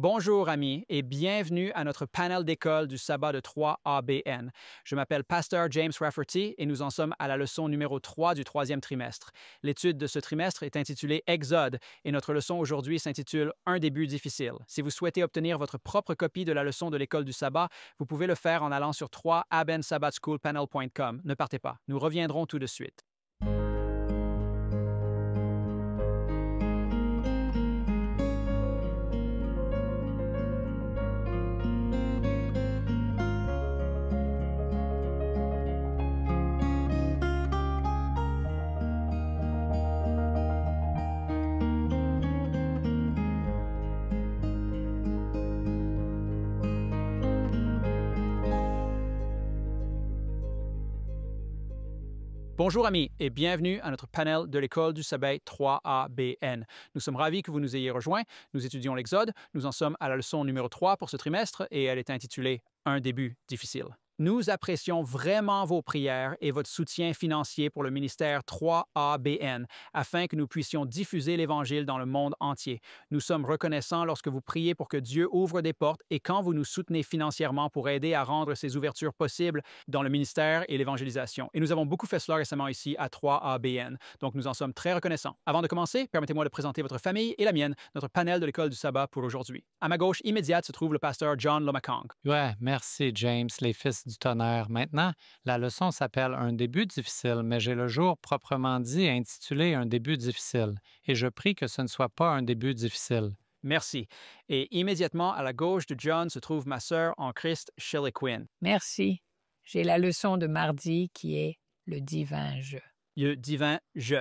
Bonjour amis et bienvenue à notre panel d'école du sabbat de 3ABN. Je m'appelle Pasteur James Rafferty et nous en sommes à la leçon numéro 3 du troisième trimestre. L'étude de ce trimestre est intitulée Exode et notre leçon aujourd'hui s'intitule Un début difficile. Si vous souhaitez obtenir votre propre copie de la leçon de l'école du sabbat, vous pouvez le faire en allant sur 3abensabbatschoolpanel.com. Ne partez pas, nous reviendrons tout de suite. Bonjour amis et bienvenue à notre panel de l'école du sabbat 3ABN. Nous sommes ravis que vous nous ayez rejoints. Nous étudions l'Exode. Nous en sommes à la leçon numéro 3 pour ce trimestre et elle est intitulée Un début difficile. Nous apprécions vraiment vos prières et votre soutien financier pour le ministère 3ABN afin que nous puissions diffuser l'Évangile dans le monde entier. Nous sommes reconnaissants lorsque vous priez pour que Dieu ouvre des portes et quand vous nous soutenez financièrement pour aider à rendre ces ouvertures possibles dans le ministère et l'évangélisation. Et nous avons beaucoup fait cela récemment ici à 3ABN. Donc nous en sommes très reconnaissants. Avant de commencer, permettez-moi de présenter votre famille et la mienne, notre panel de l'école du sabbat pour aujourd'hui. À ma gauche immédiate se trouve le pasteur John Lomakong. Ouais, merci James, les fils du tonnerre. Maintenant, la leçon s'appelle Un début difficile, mais j'ai le jour proprement dit intitulé Un début difficile. Et je prie que ce ne soit pas un début difficile. Merci. Et immédiatement à la gauche de John se trouve ma sœur en Christ, Shelley Quinn. Merci. J'ai la leçon de mardi qui est le divin je. Le divin je.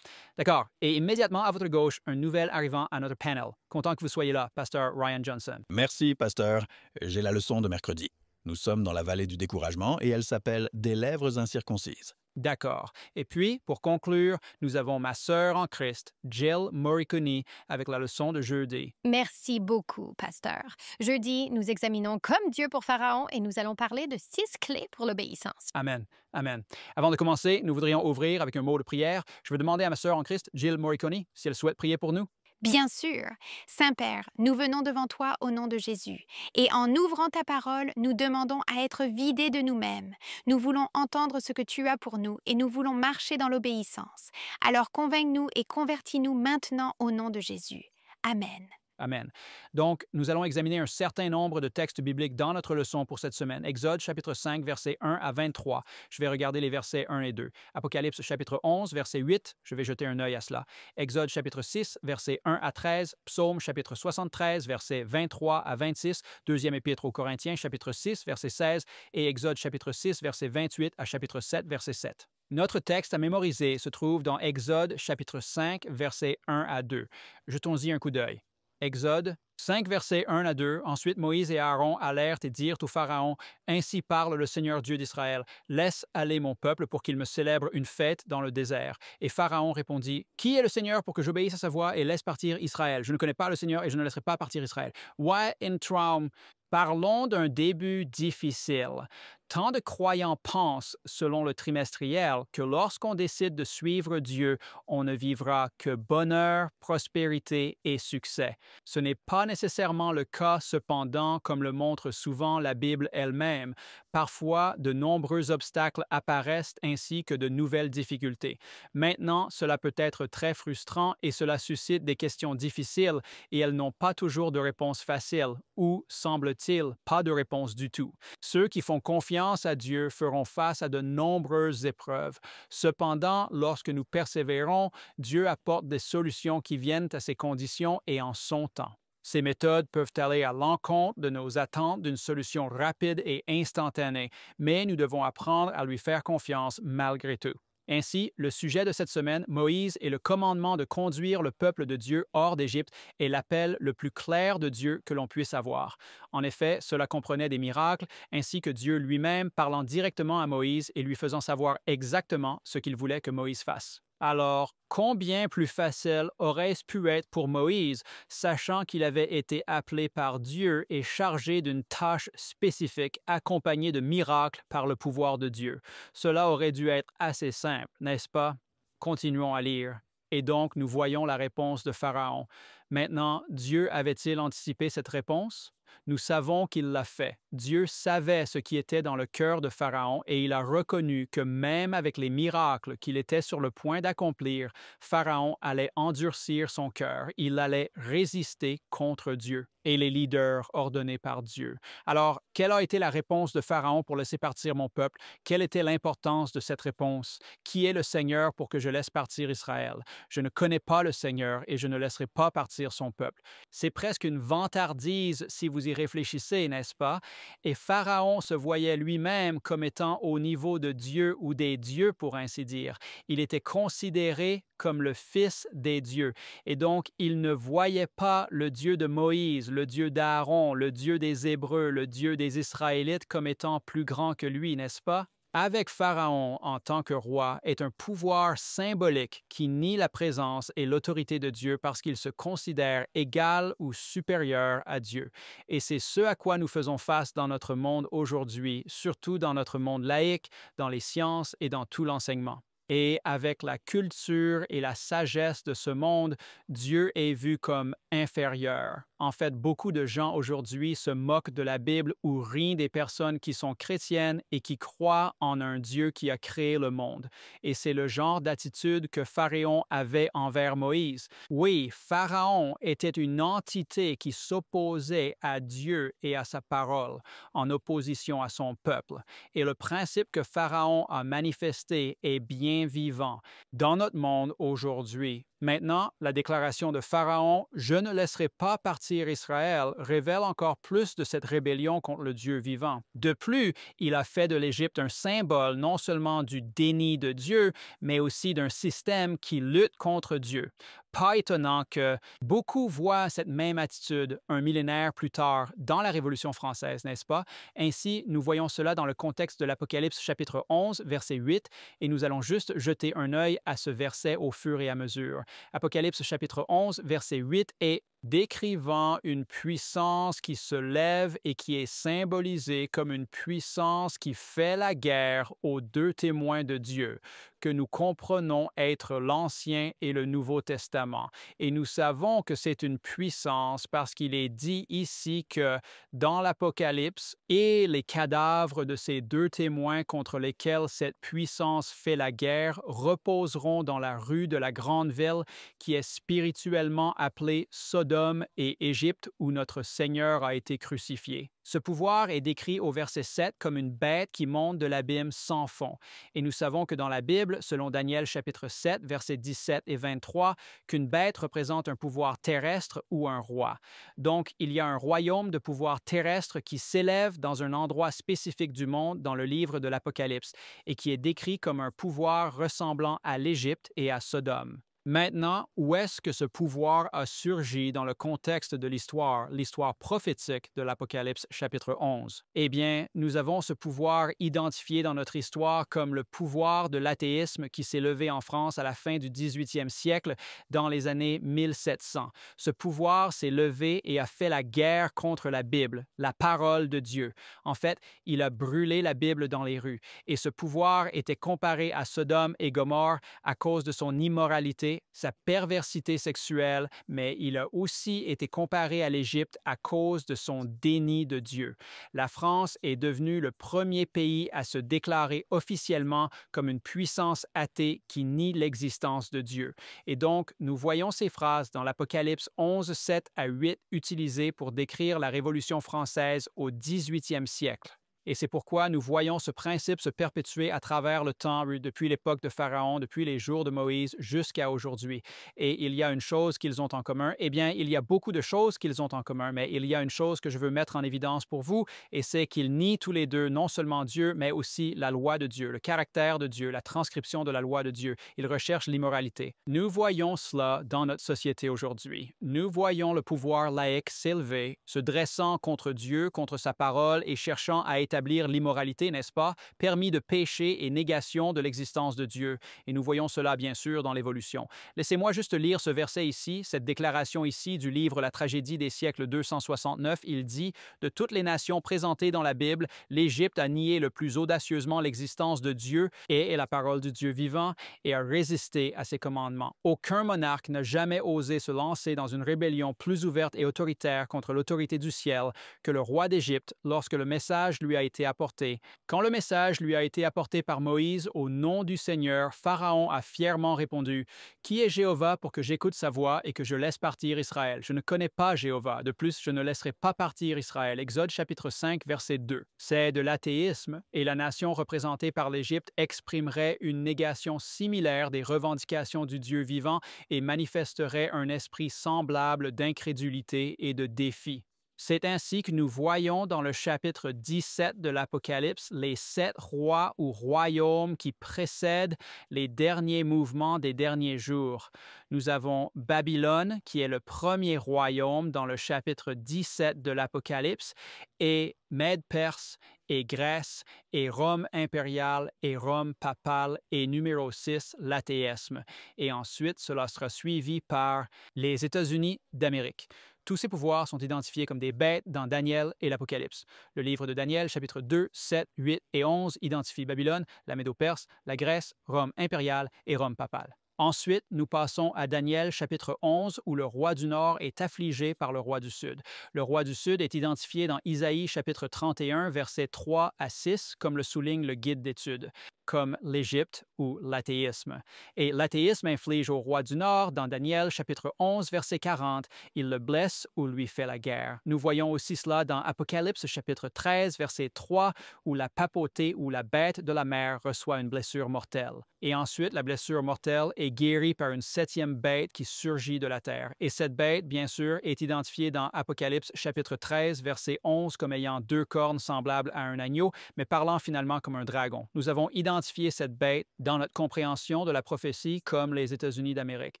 D'accord. Et immédiatement à votre gauche, un nouvel arrivant à notre panel. Content que vous soyez là, pasteur Ryan Johnson. Merci, pasteur. J'ai la leçon de mercredi. Nous sommes dans la vallée du découragement et elle s'appelle « Des lèvres incirconcises ». D'accord. Et puis, pour conclure, nous avons ma sœur en Christ, Jill Morricone, avec la leçon de jeudi. Merci beaucoup, pasteur. Jeudi, nous examinons comme Dieu pour Pharaon et nous allons parler de 6 clés pour l'obéissance. Amen. Amen. Avant de commencer, nous voudrions ouvrir avec un mot de prière. Je vais demander à ma sœur en Christ, Jill Morricone, si elle souhaite prier pour nous. Bien sûr. Saint-Père, nous venons devant toi au nom de Jésus. Et en ouvrant ta parole, nous demandons à être vidés de nous-mêmes. Nous voulons entendre ce que tu as pour nous et nous voulons marcher dans l'obéissance. Alors convainc-nous et convertis-nous maintenant au nom de Jésus. Amen. Amen. Donc, nous allons examiner un certain nombre de textes bibliques dans notre leçon pour cette semaine. Exode, chapitre 5, versets 1 à 23. Je vais regarder les versets 1 et 2. Apocalypse, chapitre 11, verset 8. Je vais jeter un œil à cela. Exode, chapitre 6, versets 1 à 13. Psaume, chapitre 73, versets 23 à 26. Deuxième épître aux Corinthiens, chapitre 6, verset 16. Et Exode, chapitre 6, verset 28 à chapitre 7, verset 7. Notre texte à mémoriser se trouve dans Exode, chapitre 5, versets 1 à 2. Jetons-y un coup d'œil. Exode 5, versets 1 à 2. Ensuite, Moïse et Aaron allèrent et dirent au Pharaon, « Ainsi parle le Seigneur Dieu d'Israël. Laisse aller mon peuple pour qu'il me célèbre une fête dans le désert. » Et Pharaon répondit, « Qui est le Seigneur pour que j'obéisse à sa voix et laisse partir Israël? Je ne connais pas le Seigneur et je ne laisserai pas partir Israël. » Why in Traum? Parlons d'un début difficile. Tant de croyants pensent, selon le trimestriel, que lorsqu'on décide de suivre Dieu, on ne vivra que bonheur, prospérité et succès. Ce n'est pas nécessairement le cas, cependant, comme le montre souvent la Bible elle-même. Parfois, de nombreux obstacles apparaissent ainsi que de nouvelles difficultés. Maintenant, cela peut être très frustrant et cela suscite des questions difficiles et elles n'ont pas toujours de réponse facile ou, semble-t-il, pas de réponse du tout. Ceux qui font confiance à Dieu feront face à de nombreuses épreuves. Cependant, lorsque nous persévérons, Dieu apporte des solutions qui viennent à ces conditions et en son temps. Ces méthodes peuvent aller à l'encontre de nos attentes d'une solution rapide et instantanée, mais nous devons apprendre à lui faire confiance malgré tout. Ainsi, le sujet de cette semaine, Moïse et le commandement de conduire le peuple de Dieu hors d'Égypte, est l'appel le plus clair de Dieu que l'on puisse avoir. En effet, cela comprenait des miracles, ainsi que Dieu lui-même parlant directement à Moïse et lui faisant savoir exactement ce qu'il voulait que Moïse fasse. Alors, combien plus facile aurait-ce pu être pour Moïse, sachant qu'il avait été appelé par Dieu et chargé d'une tâche spécifique accompagnée de miracles par le pouvoir de Dieu? Cela aurait dû être assez simple, n'est-ce pas? Continuons à lire. Et donc, nous voyons la réponse de Pharaon. Maintenant, Dieu avait-il anticipé cette réponse? Nous savons qu'il l'a fait. Dieu savait ce qui était dans le cœur de Pharaon et il a reconnu que même avec les miracles qu'il était sur le point d'accomplir, Pharaon allait endurcir son cœur, il allait résister contre Dieu et les leaders ordonnés par Dieu. Alors, quelle a été la réponse de Pharaon pour laisser partir mon peuple? Quelle était l'importance de cette réponse? Qui est le Seigneur pour que je laisse partir Israël? Je ne connais pas le Seigneur et je ne laisserai pas partir son peuple. C'est presque une vantardise si vous y réfléchissez, n'est-ce pas? Et Pharaon se voyait lui-même comme étant au niveau de Dieu ou des dieux, pour ainsi dire. Il était considéré comme le fils des dieux. Et donc, il ne voyait pas le Dieu de Moïse, le Dieu d'Aaron, le Dieu des Hébreux, le Dieu des Israélites comme étant plus grand que lui, n'est-ce pas? Avec Pharaon en tant que roi est un pouvoir symbolique qui nie la présence et l'autorité de Dieu parce qu'il se considère égal ou supérieur à Dieu. Et c'est ce à quoi nous faisons face dans notre monde aujourd'hui, surtout dans notre monde laïque, dans les sciences et dans tout l'enseignement. Et avec la culture et la sagesse de ce monde, Dieu est vu comme inférieur. En fait, beaucoup de gens aujourd'hui se moquent de la Bible ou rient des personnes qui sont chrétiennes et qui croient en un Dieu qui a créé le monde. Et c'est le genre d'attitude que Pharaon avait envers Moïse. Oui, Pharaon était une entité qui s'opposait à Dieu et à sa parole, en opposition à son peuple. Et le principe que Pharaon a manifesté est bien vivant dans notre monde aujourd'hui. Maintenant, la déclaration de Pharaon « Je ne laisserai pas partir Israël » révèle encore plus de cette rébellion contre le Dieu vivant. De plus, il a fait de l'Égypte un symbole non seulement du déni de Dieu, mais aussi d'un système qui lutte contre Dieu. Pas étonnant que beaucoup voient cette même attitude un millénaire plus tard dans la Révolution française, n'est-ce pas? Ainsi, nous voyons cela dans le contexte de l'Apocalypse chapitre 11, verset 8, et nous allons juste jeter un œil à ce verset au fur et à mesure. Apocalypse chapitre 11, verset 8 est décrivant une puissance qui se lève et qui est symbolisée comme une puissance qui fait la guerre aux deux témoins de Dieu, que nous comprenons être l'Ancien et le Nouveau Testament. Et nous savons que c'est une puissance parce qu'il est dit ici que dans l'Apocalypse et les cadavres de ces deux témoins contre lesquels cette puissance fait la guerre reposeront dans la rue de la grande ville qui est spirituellement appelée Sodome et Égypte où notre Seigneur a été crucifié. Ce pouvoir est décrit au verset 7 comme une bête qui monte de l'abîme sans fond. Et nous savons que dans la Bible, selon Daniel chapitre 7, versets 17 et 23, qu'une bête représente un pouvoir terrestre ou un roi. Donc, il y a un royaume de pouvoir terrestre qui s'élève dans un endroit spécifique du monde dans le livre de l'Apocalypse et qui est décrit comme un pouvoir ressemblant à l'Égypte et à Sodome. Maintenant, où est-ce que ce pouvoir a surgi dans le contexte de l'histoire prophétique de l'Apocalypse chapitre 11? Eh bien, nous avons ce pouvoir identifié dans notre histoire comme le pouvoir de l'athéisme qui s'est levé en France à la fin du 18e siècle dans les années 1700. Ce pouvoir s'est levé et a fait la guerre contre la Bible, la parole de Dieu. En fait, il a brûlé la Bible dans les rues. Et ce pouvoir était comparé à Sodome et Gomorrhe à cause de son immoralité, sa perversité sexuelle, mais il a aussi été comparé à l'Égypte à cause de son déni de Dieu. La France est devenue le premier pays à se déclarer officiellement comme une puissance athée qui nie l'existence de Dieu. Et donc, nous voyons ces phrases dans l'Apocalypse 11, 7 à 8 utilisées pour décrire la Révolution française au 18e siècle. Et c'est pourquoi nous voyons ce principe se perpétuer à travers le temps, depuis l'époque de Pharaon, depuis les jours de Moïse jusqu'à aujourd'hui. Et il y a une chose qu'ils ont en commun. Eh bien, il y a beaucoup de choses qu'ils ont en commun, mais il y a une chose que je veux mettre en évidence pour vous, et c'est qu'ils nient tous les deux non seulement Dieu, mais aussi la loi de Dieu, le caractère de Dieu, la transcription de la loi de Dieu. Ils recherchent l'immoralité. Nous voyons cela dans notre société aujourd'hui. Nous voyons le pouvoir laïque s'élever, se dressant contre Dieu, contre sa parole et cherchant à établir d'établir l'immoralité, n'est-ce pas, permis de péché et négation de l'existence de Dieu. Et nous voyons cela, bien sûr, dans l'Évolution. Laissez-moi juste lire ce verset ici, cette déclaration ici du livre La tragédie des siècles 269. Il dit « De toutes les nations présentées dans la Bible, l'Égypte a nié le plus audacieusement l'existence de Dieu et la parole du Dieu vivant et a résisté à ses commandements. Aucun monarque n'a jamais osé se lancer dans une rébellion plus ouverte et autoritaire contre l'autorité du ciel que le roi d'Égypte lorsque le message lui a été apporté. Quand le message lui a été apporté par Moïse au nom du Seigneur, Pharaon a fièrement répondu « Qui est Jéhovah pour que j'écoute sa voix et que je laisse partir Israël? Je ne connais pas Jéhovah. De plus, je ne laisserai pas partir Israël. » Exode chapitre 5, verset 2. C'est de l'athéisme et la nation représentée par l'Égypte exprimerait une négation similaire des revendications du Dieu vivant et manifesterait un esprit semblable d'incrédulité et de défi. C'est ainsi que nous voyons dans le chapitre 17 de l'Apocalypse les 7 rois ou royaumes qui précèdent les derniers mouvements des derniers jours. Nous avons Babylone, qui est le premier royaume dans le chapitre 17 de l'Apocalypse, et Mède-Perse, et Grèce, et Rome impériale, et Rome papale, et numéro 6, l'athéisme. Et ensuite, cela sera suivi par les États-Unis d'Amérique. Tous ces pouvoirs sont identifiés comme des bêtes dans Daniel et l'Apocalypse. Le livre de Daniel, chapitres 2, 7, 8 et 11, identifie Babylone, la Médo-Perse, la Grèce, Rome impériale et Rome papale. Ensuite, nous passons à Daniel chapitre 11 où le roi du Nord est affligé par le roi du Sud. Le roi du Sud est identifié dans Isaïe chapitre 31 versets 3 à 6 comme le souligne le guide d'études, comme l'Égypte ou l'athéisme. Et l'athéisme inflige au roi du Nord dans Daniel chapitre 11 verset 40, il le blesse ou lui fait la guerre. Nous voyons aussi cela dans Apocalypse chapitre 13 verset 3 où la papauté ou la bête de la mer reçoit une blessure mortelle. Et ensuite, la blessure mortelle est guérie par une 7e bête qui surgit de la terre. Et cette bête, bien sûr, est identifiée dans Apocalypse chapitre 13, verset 11, comme ayant 2 cornes semblables à un agneau, mais parlant finalement comme un dragon. Nous avons identifié cette bête dans notre compréhension de la prophétie comme les États-Unis d'Amérique.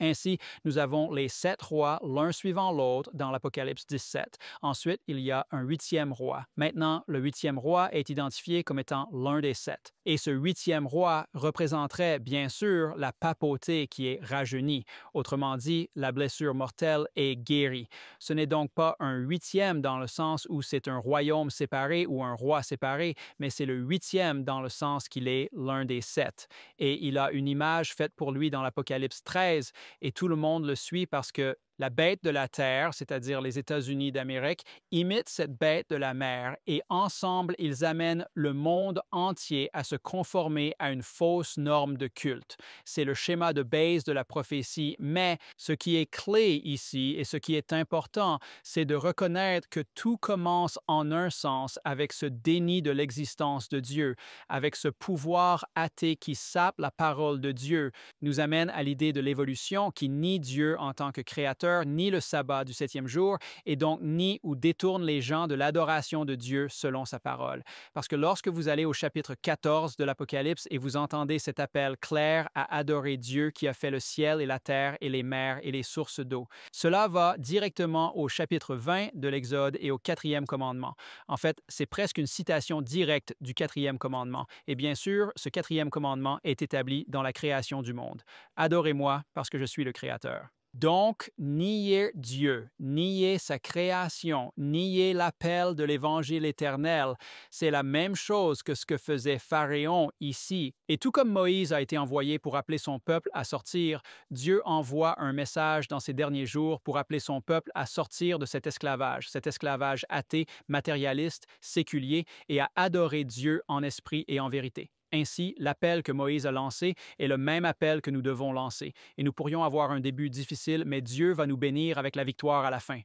Ainsi, nous avons les 7 rois, l'un suivant l'autre, dans l'Apocalypse 17. Ensuite, il y a un 8e roi. Maintenant, le 8e roi est identifié comme étant l'un des 7. Et ce 8e roi représenterait bien sûr la papauté qui est rajeunie. Autrement dit, la blessure mortelle est guérie. Ce n'est donc pas un 8e dans le sens où c'est un royaume séparé ou un roi séparé, mais c'est le 8e dans le sens qu'il est l'un des 7. Et il a une image faite pour lui dans l'Apocalypse 13 et tout le monde le suit parce que la bête de la terre, c'est-à-dire les États-Unis d'Amérique, imite cette bête de la mer et ensemble, ils amènent le monde entier à se conformer à une fausse norme de culte. C'est le schéma de base de la prophétie, mais ce qui est clé ici et ce qui est important, c'est de reconnaître que tout commence en un sens avec ce déni de l'existence de Dieu, avec ce pouvoir athée qui sape la parole de Dieu, nous amène à l'idée de l'évolution qui nie Dieu en tant que créateur, ni le sabbat du 7e jour, et donc nie ou détourne les gens de l'adoration de Dieu selon sa parole. Parce que lorsque vous allez au chapitre 14 de l'Apocalypse et vous entendez cet appel clair à adorer Dieu qui a fait le ciel et la terre et les mers et les sources d'eau, cela va directement au chapitre 20 de l'Exode et au 4e commandement. En fait, c'est presque une citation directe du 4e commandement. Et bien sûr, ce 4e commandement est établi dans la création du monde. Adorez-moi parce que je suis le Créateur. Donc, nier Dieu, nier sa création, nier l'appel de l'Évangile éternel, c'est la même chose que ce que faisait Pharaon ici. Et tout comme Moïse a été envoyé pour appeler son peuple à sortir, Dieu envoie un message dans ces derniers jours pour appeler son peuple à sortir de cet esclavage athée, matérialiste, séculier, et à adorer Dieu en esprit et en vérité. Ainsi, l'appel que Moïse a lancé est le même appel que nous devons lancer. Et nous pourrions avoir un début difficile, mais Dieu va nous bénir avec la victoire à la fin.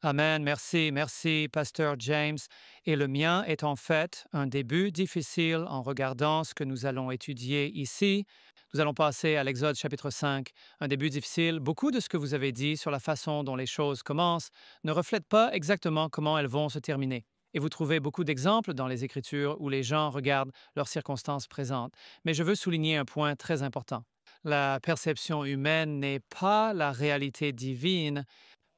Amen. Merci, Pasteur James. Et le mien est en fait un début difficile en regardant ce que nous allons étudier ici. Nous allons passer à l'Exode chapitre 5. Un début difficile. Beaucoup de ce que vous avez dit sur la façon dont les choses commencent ne reflète pas exactement comment elles vont se terminer. Et vous trouvez beaucoup d'exemples dans les Écritures où les gens regardent leurs circonstances présentes. Mais je veux souligner un point très important. La perception humaine n'est pas la réalité divine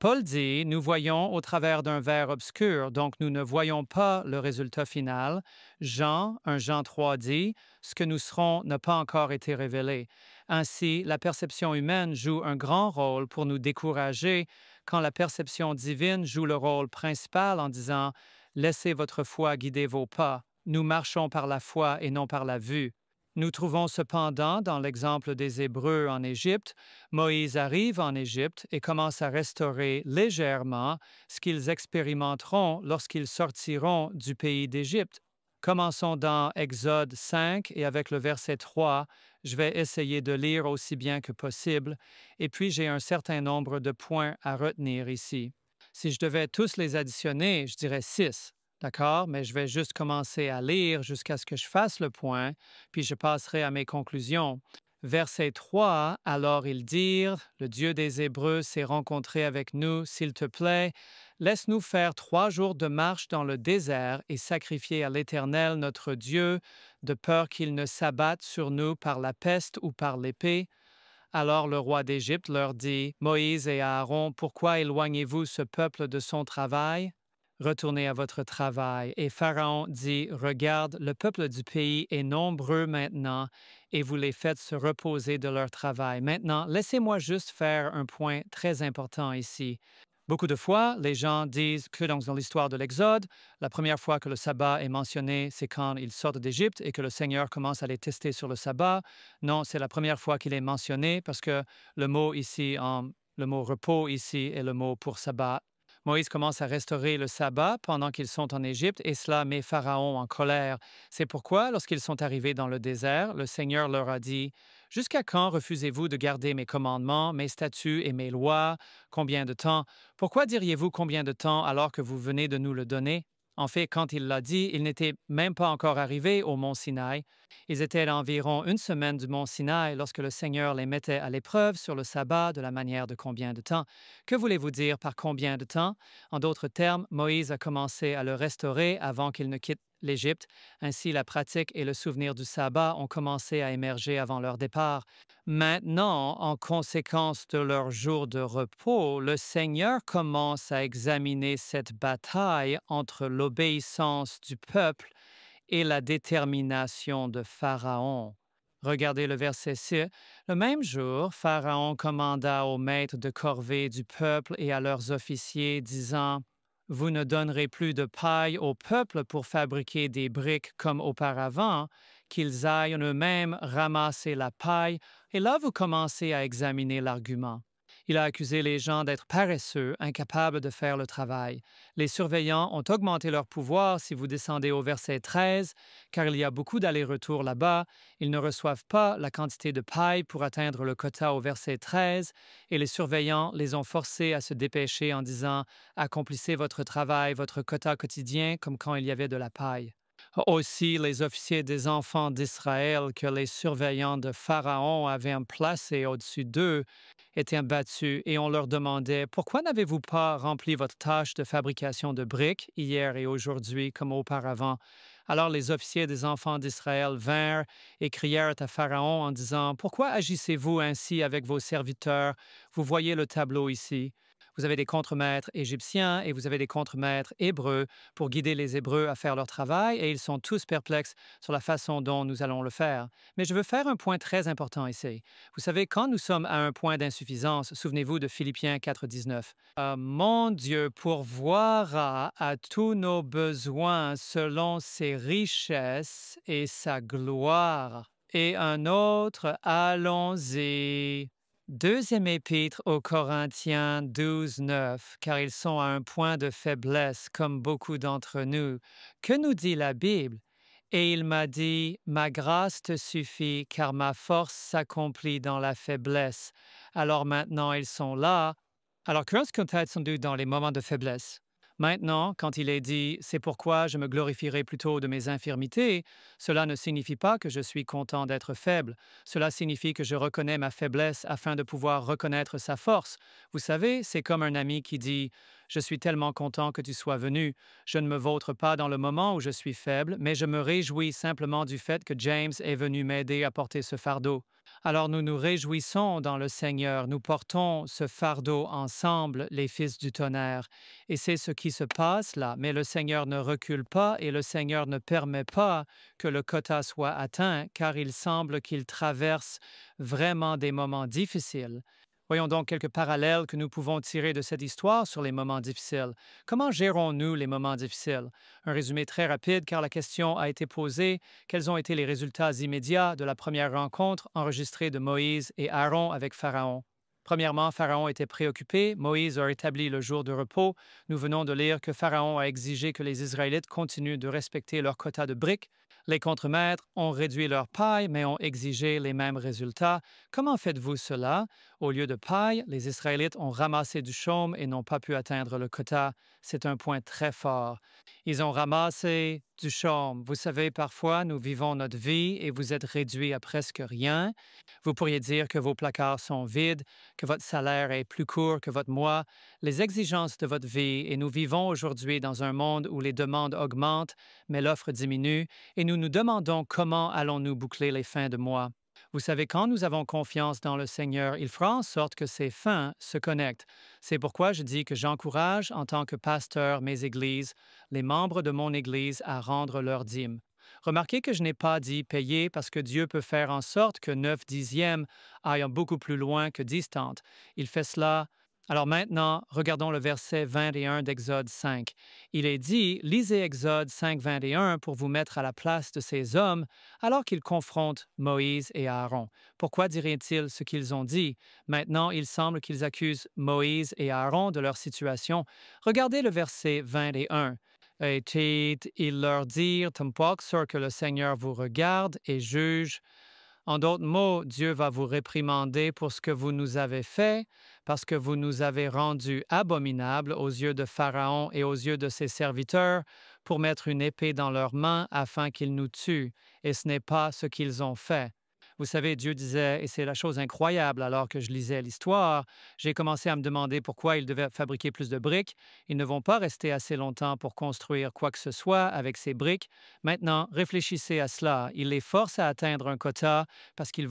Paul dit, nous voyons au travers d'un verre obscur, donc nous ne voyons pas le résultat final. Jean 3 dit, ce que nous serons n'a pas encore été révélé. Ainsi, la perception humaine joue un grand rôle pour nous décourager, quand la perception divine joue le rôle principal en disant, laissez votre foi guider vos pas. Nous marchons par la foi et non par la vue. Nous trouvons cependant, dans l'exemple des Hébreux en Égypte, Moïse arrive en Égypte et commence à restaurer légèrement ce qu'ils expérimenteront lorsqu'ils sortiront du pays d'Égypte. Commençons dans Exode 5 et avec le verset 3, je vais essayer de lire aussi bien que possible, et puis j'ai un certain nombre de points à retenir ici. Si je devais tous les additionner, je dirais 6. D'accord? Mais je vais juste commencer à lire jusqu'à ce que je fasse le point, puis je passerai à mes conclusions. Verset 3, alors ils dirent, le Dieu des Hébreux s'est rencontré avec nous, s'il te plaît, laisse-nous faire 3 jours de marche dans le désert et sacrifier à l'Éternel notre Dieu, de peur qu'il ne s'abatte sur nous par la peste ou par l'épée. Alors le roi d'Égypte leur dit, Moïse et Aaron, pourquoi éloignez-vous ce peuple de son travail? Retournez à votre travail. Et Pharaon dit, regarde, le peuple du pays est nombreux maintenant, et vous les faites se reposer de leur travail. Maintenant, laissez-moi juste faire un point très important ici. Beaucoup de fois, les gens disent que dans l'histoire de l'Exode, la première fois que le sabbat est mentionné, c'est quand ils sortent d'Égypte et que le Seigneur commence à les tester sur le sabbat. Non, c'est la première fois qu'il est mentionné parce que le mot ici, le mot repos ici est le mot pour sabbat. Moïse commence à restaurer le sabbat pendant qu'ils sont en Égypte et cela met Pharaon en colère. C'est pourquoi, lorsqu'ils sont arrivés dans le désert, le Seigneur leur a dit « Jusqu'à quand refusez-vous de garder mes commandements, mes statuts et mes lois? Combien de temps? Pourquoi diriez-vous combien de temps alors que vous venez de nous le donner? » En fait, quand il l'a dit, ils n'étaient même pas encore arrivés au mont Sinaï. Ils étaient à environ 1 semaine du mont Sinaï lorsque le Seigneur les mettait à l'épreuve sur le sabbat de la manière de combien de temps. Que voulez-vous dire par combien de temps? En d'autres termes, Moïse a commencé à le restaurer avant qu'il ne quitte l'Égypte. Ainsi, la pratique et le souvenir du sabbat ont commencé à émerger avant leur départ. Maintenant, en conséquence de leur jour de repos, le Seigneur commence à examiner cette bataille entre l'obéissance du peuple et la détermination de Pharaon. Regardez le verset 6. Le même jour, Pharaon commanda aux maîtres de corvée du peuple et à leurs officiers, disant « Vous ne donnerez plus de paille au peuple pour fabriquer des briques comme auparavant, qu'ils aillent eux-mêmes ramasser la paille. » Et là, vous commencez à examiner l'argument. Il a accusé les gens d'être paresseux, incapables de faire le travail. Les surveillants ont augmenté leur pouvoir si vous descendez au verset 13, car il y a beaucoup d'allers-retours là-bas. Ils ne reçoivent pas la quantité de paille pour atteindre le quota au verset 13, et les surveillants les ont forcés à se dépêcher en disant « Accomplissez votre travail, votre quota quotidien, comme quand il y avait de la paille. » Aussi, les officiers des enfants d'Israël que les surveillants de Pharaon avaient placés au-dessus d'eux étaient battus et on leur demandait « Pourquoi n'avez-vous pas rempli votre tâche de fabrication de briques hier et aujourd'hui comme auparavant? » Alors les officiers des enfants d'Israël vinrent et crièrent à Pharaon en disant « Pourquoi agissez-vous ainsi avec vos serviteurs? Vous voyez le tableau ici. » Vous avez des contremaîtres égyptiens et vous avez des contremaîtres hébreux pour guider les Hébreux à faire leur travail et ils sont tous perplexes sur la façon dont nous allons le faire. Mais je veux faire un point très important ici. Vous savez, quand nous sommes à un point d'insuffisance, souvenez-vous de Philippiens 4,19. Mon Dieu pourvoira à tous nos besoins selon ses richesses et sa gloire. Et un autre, allons-y. Deuxième épître aux Corinthiens 12:9, car ils sont à un point de faiblesse comme beaucoup d'entre nous. Que nous dit la Bible? Et il m'a dit, ma grâce te suffit, car ma force s'accomplit dans la faiblesse. Alors maintenant, ils sont là. Alors, qu'est-ce qu'on a entendu dans les moments de faiblesse? Maintenant, quand il est dit « C'est pourquoi je me glorifierai plutôt de mes infirmités », cela ne signifie pas que je suis content d'être faible. Cela signifie que je reconnais ma faiblesse afin de pouvoir reconnaître sa force. Vous savez, c'est comme un ami qui dit « Je suis tellement content que tu sois venu. Je ne me vautre pas dans le moment où je suis faible, mais je me réjouis simplement du fait que James est venu m'aider à porter ce fardeau. » Alors nous nous réjouissons dans le Seigneur, nous portons ce fardeau ensemble, les fils du tonnerre. Et c'est ce qui se passe là, mais le Seigneur ne recule pas et le Seigneur ne permet pas que le quota soit atteint, car il semble qu'il traverse vraiment des moments difficiles. Voyons donc quelques parallèles que nous pouvons tirer de cette histoire sur les moments difficiles. Comment gérons-nous les moments difficiles? Un résumé très rapide car la question a été posée. Quels ont été les résultats immédiats de la première rencontre enregistrée de Moïse et Aaron avec Pharaon? Premièrement, Pharaon était préoccupé. Moïse a établi le jour de repos. Nous venons de lire que Pharaon a exigé que les Israélites continuent de respecter leur quota de briques. Les contremaîtres ont réduit leur paille, mais ont exigé les mêmes résultats. Comment faites-vous cela? Au lieu de paille, les Israélites ont ramassé du chaume et n'ont pas pu atteindre le quota. C'est un point très fort. Ils ont ramassé du chaume. Vous savez, parfois, nous vivons notre vie et vous êtes réduits à presque rien. Vous pourriez dire que vos placards sont vides, que votre salaire est plus court que votre mois, les exigences de votre vie, et nous vivons aujourd'hui dans un monde où les demandes augmentent, mais l'offre diminue, et nous nous demandons comment allons-nous boucler les fins de mois. Vous savez, quand nous avons confiance dans le Seigneur, il fera en sorte que ces fins se connectent. C'est pourquoi je dis que j'encourage, en tant que pasteur, mes églises, les membres de mon Église à rendre leur dîme. Remarquez que je n'ai pas dit payer parce que Dieu peut faire en sorte que 9/10 aillent beaucoup plus loin que 10. Il fait cela. Alors maintenant, regardons le verset 21 d'Exode 5. Il est dit, lisez Exode 5, 21 pour vous mettre à la place de ces hommes alors qu'ils confrontent Moïse et Aaron. Pourquoi diraient-ils ce qu'ils ont dit? Maintenant, il semble qu'ils accusent Moïse et Aaron de leur situation. Regardez le verset 21. Et ils leur dirent, pas sûr que le Seigneur vous regarde et juge. En d'autres mots, Dieu va vous réprimander pour ce que vous nous avez fait, parce que vous nous avez rendus abominables aux yeux de Pharaon et aux yeux de ses serviteurs, pour mettre une épée dans leurs mains afin qu'ils nous tuent, et ce n'est pas ce qu'ils ont fait. Vous savez, Dieu disait, et c'est la chose incroyable alors que je lisais l'histoire, j'ai commencé à me demander pourquoi ils devaient fabriquer plus de briques. Ils ne vont pas rester assez longtemps pour construire quoi que ce soit avec ces briques. Maintenant, réfléchissez à cela. Il les force à atteindre un quota parce qu'il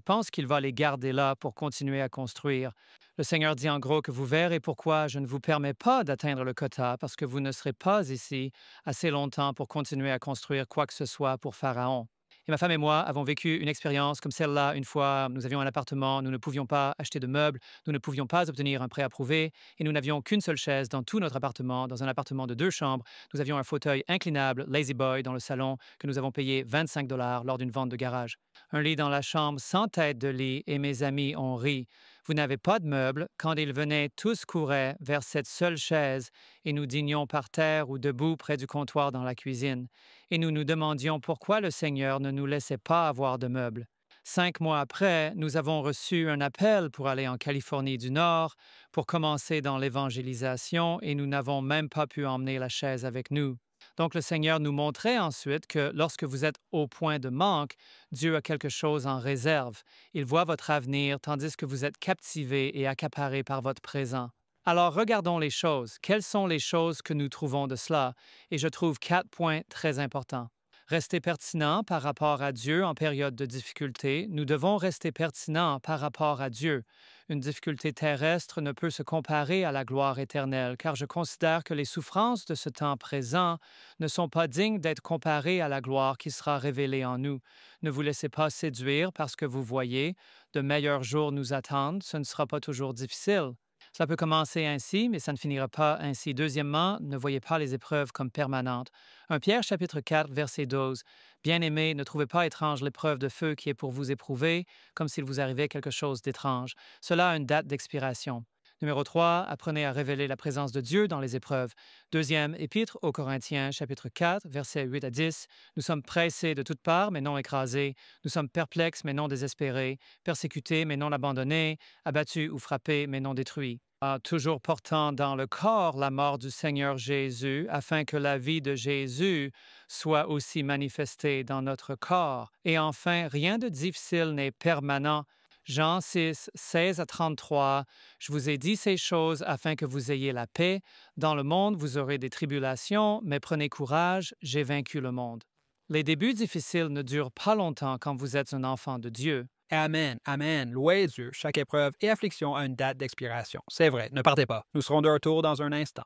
pense qu'il va les garder là pour continuer à construire. Le Seigneur dit en gros que vous verrez pourquoi je ne vous permets pas d'atteindre le quota parce que vous ne serez pas ici assez longtemps pour continuer à construire quoi que ce soit pour Pharaon. Et ma femme et moi avons vécu une expérience comme celle-là une fois. Nous avions un appartement, nous ne pouvions pas acheter de meubles, nous ne pouvions pas obtenir un prêt approuvé et nous n'avions qu'une seule chaise dans tout notre appartement, dans un appartement de 2 chambres. Nous avions un fauteuil inclinable Lazy Boy dans le salon que nous avons payé 25 $ lors d'une vente de garage. Un lit dans la chambre sans tête de lit et mes amis ont ri. Vous n'avez pas de meubles. Quand ils venaient, tous couraient vers cette seule chaise et nous dînions par terre ou debout près du comptoir dans la cuisine. Et nous nous demandions pourquoi le Seigneur ne nous laissait pas avoir de meubles. 5 mois après, nous avons reçu un appel pour aller en Californie du Nord pour commencer dans l'évangélisation et nous n'avons même pas pu emmener la chaise avec nous. Donc le Seigneur nous montrait ensuite que lorsque vous êtes au point de manque, Dieu a quelque chose en réserve. Il voit votre avenir tandis que vous êtes captivés et accaparés par votre présent. Alors regardons les choses. Quelles sont les choses que nous trouvons de cela? Et je trouve 4 points très importants. Rester pertinent par rapport à Dieu en période de difficulté. Nous devons rester pertinents par rapport à Dieu. Une difficulté terrestre ne peut se comparer à la gloire éternelle, car je considère que les souffrances de ce temps présent ne sont pas dignes d'être comparées à la gloire qui sera révélée en nous. Ne vous laissez pas séduire parce que vous voyez, de meilleurs jours nous attendent, ce ne sera pas toujours difficile. Cela peut commencer ainsi, mais ça ne finira pas ainsi. Deuxièmement, ne voyez pas les épreuves comme permanentes. 1 Pierre chapitre 4, verset 12. Bien-aimés, ne trouvez pas étrange l'épreuve de feu qui est pour vous éprouver, comme s'il vous arrivait quelque chose d'étrange. Cela a une date d'expiration. Numéro 3, apprenez à révéler la présence de Dieu dans les épreuves. Deuxième épître aux Corinthiens, chapitre 4, versets 8 à 10. Nous sommes pressés de toutes parts, mais non écrasés. Nous sommes perplexes, mais non désespérés. Persécutés, mais non abandonnés. Abattus ou frappés, mais non détruits. Toujours portant dans le corps la mort du Seigneur Jésus, afin que la vie de Jésus soit aussi manifestée dans notre corps. Et enfin, rien de difficile n'est permanent. Jean 6, 16 à 33, « Je vous ai dit ces choses afin que vous ayez la paix. Dans le monde, vous aurez des tribulations, mais prenez courage, j'ai vaincu le monde. » Les débuts difficiles ne durent pas longtemps quand vous êtes un enfant de Dieu. Amen, amen. Loué Dieu, chaque épreuve et affliction a une date d'expiration. C'est vrai, ne partez pas. Nous serons de retour dans un instant.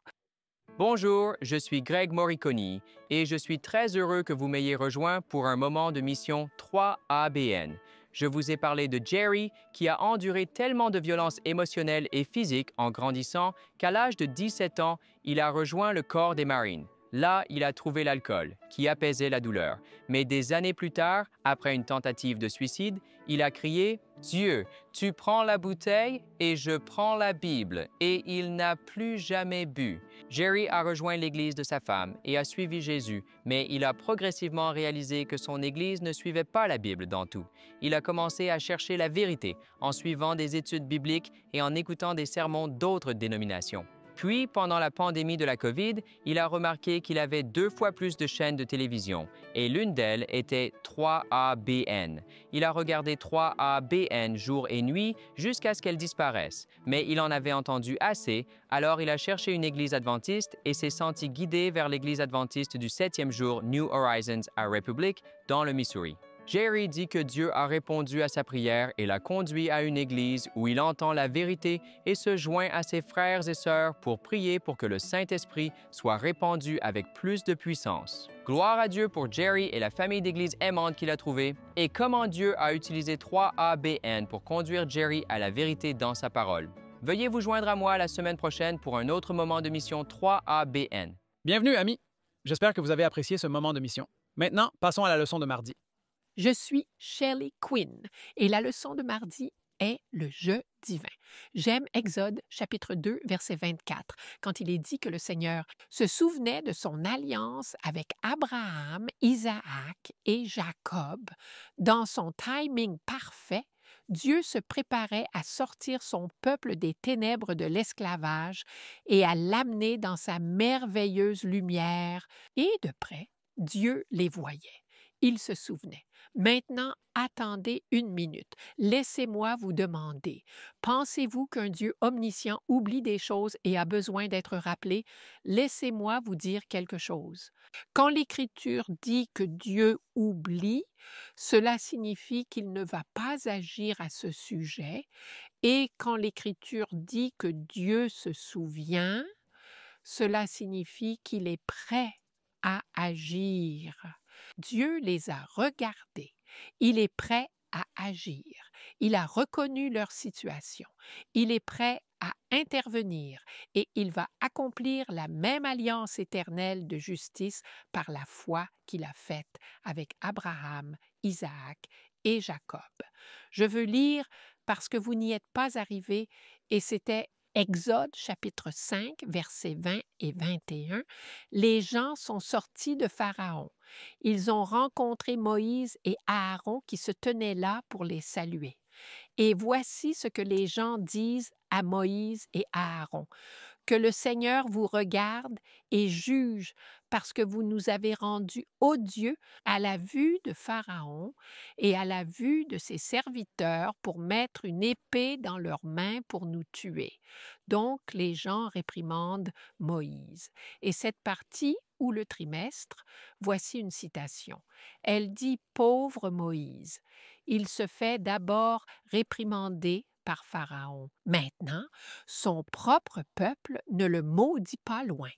Bonjour, je suis Greg Morriconi et je suis très heureux que vous m'ayez rejoint pour un moment de mission 3ABN. Je vous ai parlé de Jerry qui a enduré tellement de violences émotionnelles et physiques en grandissant qu'à l'âge de 17 ans, il a rejoint le corps des Marines. Là, il a trouvé l'alcool, qui apaisait la douleur. Mais des années plus tard, après une tentative de suicide, il a crié « Dieu, tu prends la bouteille et je prends la Bible » et il n'a plus jamais bu. Jerry a rejoint l'église de sa femme et a suivi Jésus, mais il a progressivement réalisé que son église ne suivait pas la Bible dans tout. Il a commencé à chercher la vérité en suivant des études bibliques et en écoutant des sermons d'autres dénominations. Puis, pendant la pandémie de la COVID, il a remarqué qu'il avait 2 fois plus de chaînes de télévision et l'une d'elles était 3ABN. Il a regardé 3ABN jour et nuit jusqu'à ce qu'elle disparaisse, mais il en avait entendu assez, alors il a cherché une église adventiste et s'est senti guidé vers l'église adventiste du 7e jour New Horizons à Republic, dans le Missouri. Jerry dit que Dieu a répondu à sa prière et l'a conduit à une église où il entend la vérité et se joint à ses frères et sœurs pour prier pour que le Saint-Esprit soit répandu avec plus de puissance. Gloire à Dieu pour Jerry et la famille d'église aimante qu'il a trouvée et comment Dieu a utilisé 3ABN pour conduire Jerry à la vérité dans sa parole. Veuillez vous joindre à moi la semaine prochaine pour un autre moment de mission 3ABN. Bienvenue, amis. J'espère que vous avez apprécié ce moment de mission. Maintenant, passons à la leçon de mardi. Je suis Shelley Quinn et la leçon de mardi est le jeu divin. J'aime Exode chapitre 2 verset 24 quand il est dit que le Seigneur se souvenait de son alliance avec Abraham, Isaac et Jacob. Dans son timing parfait, Dieu se préparait à sortir son peuple des ténèbres de l'esclavage et à l'amener dans sa merveilleuse lumière. Et de près, Dieu les voyait. Il se souvenait. Maintenant, attendez une minute. Laissez-moi vous demander, pensez-vous qu'un Dieu omniscient oublie des choses et a besoin d'être rappelé? Laissez-moi vous dire quelque chose. Quand l'Écriture dit que Dieu oublie, cela signifie qu'il ne va pas agir à ce sujet. Et quand l'Écriture dit que Dieu se souvient, cela signifie qu'il est prêt à agir. Dieu les a regardés. Il est prêt à agir. Il a reconnu leur situation. Il est prêt à intervenir et il va accomplir la même alliance éternelle de justice par la foi qu'il a faite avec Abraham, Isaac et Jacob. Je veux lire parce que vous n'y êtes pas arrivés et c'était Exode chapitre 5, versets 20 et 21, les gens sont sortis de Pharaon. Ils ont rencontré Moïse et Aaron qui se tenaient là pour les saluer. Et voici ce que les gens disent à Moïse et à Aaron. Que le Seigneur vous regarde et juge parce que vous nous avez rendus odieux à la vue de Pharaon et à la vue de ses serviteurs pour mettre une épée dans leurs mains pour nous tuer. Donc les gens réprimandent Moïse. Et cette partie ou le trimestre, voici une citation. Elle dit « Pauvre Moïse ». Il se fait d'abord réprimander par Pharaon. Maintenant, son propre peuple ne le maudit pas loin.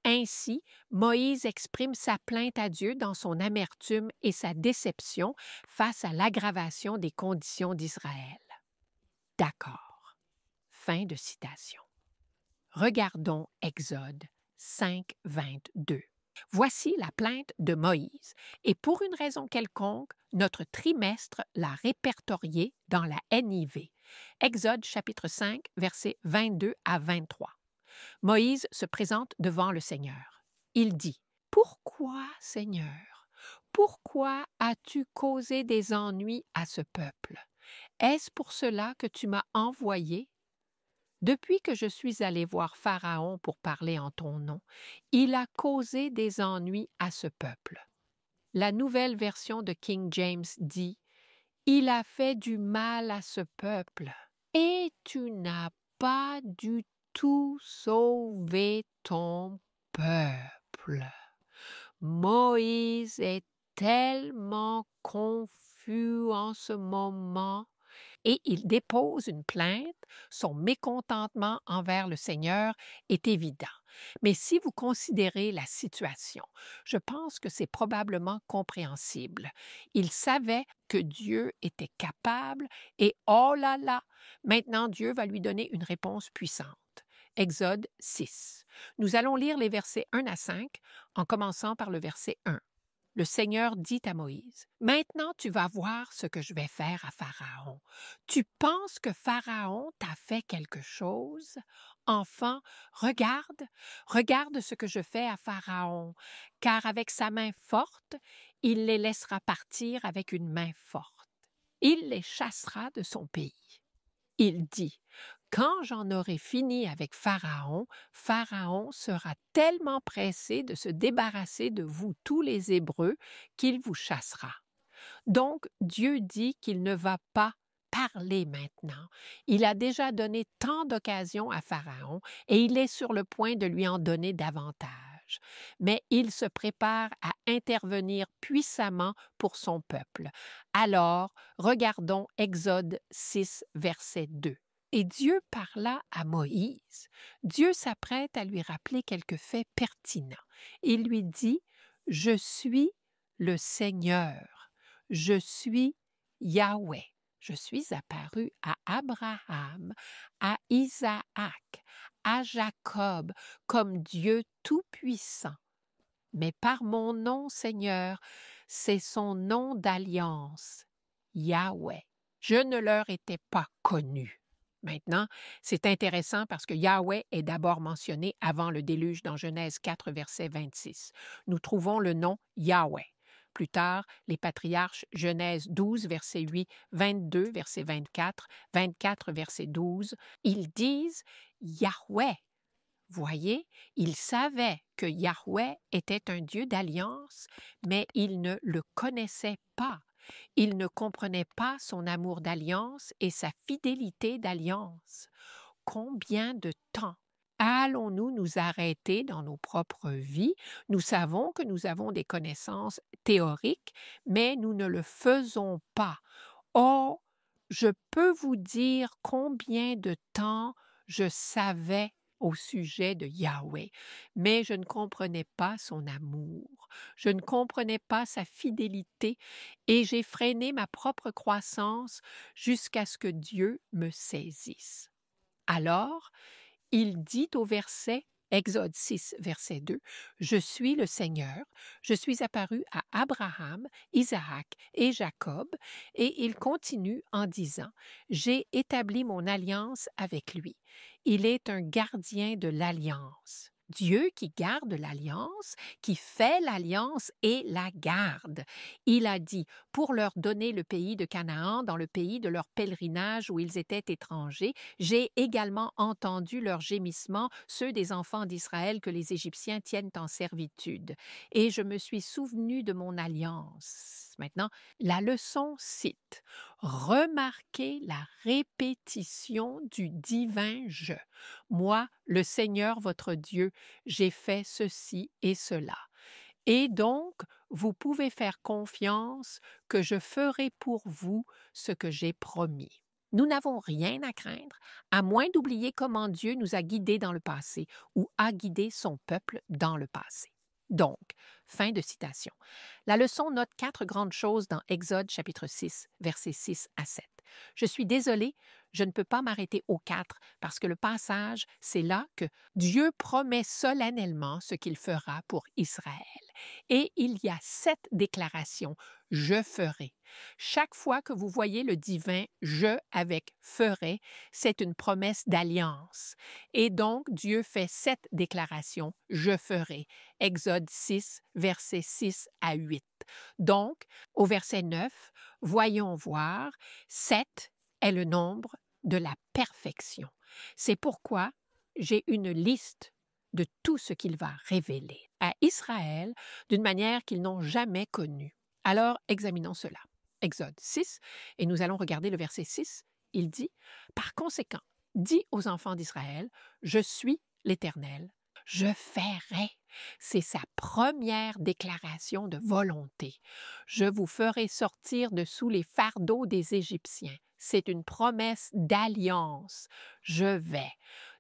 Ainsi, Moïse exprime sa plainte à Dieu dans son amertume et sa déception face à l'aggravation des conditions d'Israël. D'accord. Fin de citation. Regardons Exode 5, 22. Voici la plainte de Moïse, et pour une raison quelconque, notre trimestre l'a répertorié dans la NIV. Exode chapitre 5, versets 22 à 23. Moïse se présente devant le Seigneur. Il dit, « Pourquoi, Seigneur, pourquoi as-tu causé des ennuis à ce peuple? Est-ce pour cela que tu m'as envoyé? Depuis que je suis allé voir Pharaon pour parler en ton nom, il a causé des ennuis à ce peuple. » La nouvelle version de King James dit « Il a fait du mal à ce peuple, et tu n'as pas du tout sauvé ton peuple. » Moïse est tellement confus confus en ce moment. Et il dépose une plainte. Son mécontentement envers le Seigneur est évident. Mais si vous considérez la situation, je pense que c'est probablement compréhensible. Il savait que Dieu était capable et oh là là, maintenant Dieu va lui donner une réponse puissante. Exode 6. Nous allons lire les versets 1 à 5 en commençant par le verset 1. Le Seigneur dit à Moïse, « Maintenant tu vas voir ce que je vais faire à Pharaon. Tu penses que Pharaon t'a fait quelque chose? Enfant, regarde ce que je fais à Pharaon, car avec sa main forte, il les laissera partir avec une main forte. Il les chassera de son pays. » Il dit, « Quand j'en aurai fini avec Pharaon, Pharaon sera tellement pressé de se débarrasser de vous tous les Hébreux qu'il vous chassera. » Donc Dieu dit qu'il ne va pas parler maintenant. Il a déjà donné tant d'occasions à Pharaon et il est sur le point de lui en donner davantage. Mais il se prépare à intervenir puissamment pour son peuple. Alors, regardons Exode 6, verset 2. Et Dieu parla à Moïse. Dieu s'apprête à lui rappeler quelques faits pertinents. Il lui dit, « Je suis le Seigneur, je suis Yahweh. Je suis apparu à Abraham, à Isaac, à Jacob, comme Dieu Tout-Puissant. Mais par mon nom, Seigneur, c'est son nom d'alliance, Yahweh. Je ne leur étais pas connu. » Maintenant, c'est intéressant parce que Yahweh est d'abord mentionné avant le déluge dans Genèse 4, verset 26. Nous trouvons le nom Yahweh. Plus tard, les patriarches, Genèse 12, verset 8, 22, verset 24, 24, verset 12, ils disent Yahweh. Voyez, ils savaient que Yahweh était un Dieu d'alliance, mais ils ne le connaissaient pas. Ils ne comprenaient pas son amour d'alliance et sa fidélité d'alliance. Combien de temps allons-nous nous arrêter dans nos propres vies? Nous savons que nous avons des connaissances théoriques, mais nous ne le faisons pas. Oh, je peux vous dire combien de temps je savais au sujet de Yahweh, mais je ne comprenais pas son amour, je ne comprenais pas sa fidélité et j'ai freiné ma propre croissance jusqu'à ce que Dieu me saisisse. Alors, il dit au verset Exode 6, verset 2, « Je suis le Seigneur, je suis apparu à Abraham, Isaac et Jacob. » Et il continue en disant, « J'ai établi mon alliance avec lui. Il est un gardien de l'alliance. » Dieu qui garde l'alliance, qui fait l'alliance et la garde. Il a dit, pour leur donner le pays de Canaan, dans le pays de leur pèlerinage où ils étaient étrangers, j'ai également entendu leurs gémissements, ceux des enfants d'Israël que les Égyptiens tiennent en servitude. Et je me suis souvenu de mon alliance. Maintenant, la leçon cite, remarquez la répétition du divin « je ». Moi, le Seigneur votre Dieu, j'ai fait ceci et cela. Et donc, vous pouvez faire confiance que je ferai pour vous ce que j'ai promis. Nous n'avons rien à craindre, à moins d'oublier comment Dieu nous a guidés dans le passé ou a guidé son peuple dans le passé. Donc, fin de citation. La leçon note 4 grandes choses dans Exode chapitre 6, versets 6 à 7. Je suis désolée, je ne peux pas m'arrêter aux 4 parce que le passage, c'est là que Dieu promet solennellement ce qu'il fera pour Israël. Et il y a 7 déclarations « je ferai ». Chaque fois que vous voyez le divin « je » avec « ferai », c'est une promesse d'alliance. Et donc, Dieu fait 7 déclarations « je ferai ». Exode 6, versets 6 à 8. Donc, au verset 9, voyons voir, 7 est le nombre de la perfection. C'est pourquoi j'ai une liste de tout ce qu'il va révéler à Israël d'une manière qu'ils n'ont jamais connue. Alors, examinons cela. Exode 6, et nous allons regarder le verset 6. Il dit, « Par conséquent, dis aux enfants d'Israël, je suis l'Éternel. Je ferai. C'est sa première déclaration de volonté. Je vous ferai sortir de sous les fardeaux des Égyptiens. C'est une promesse d'alliance. Je vais.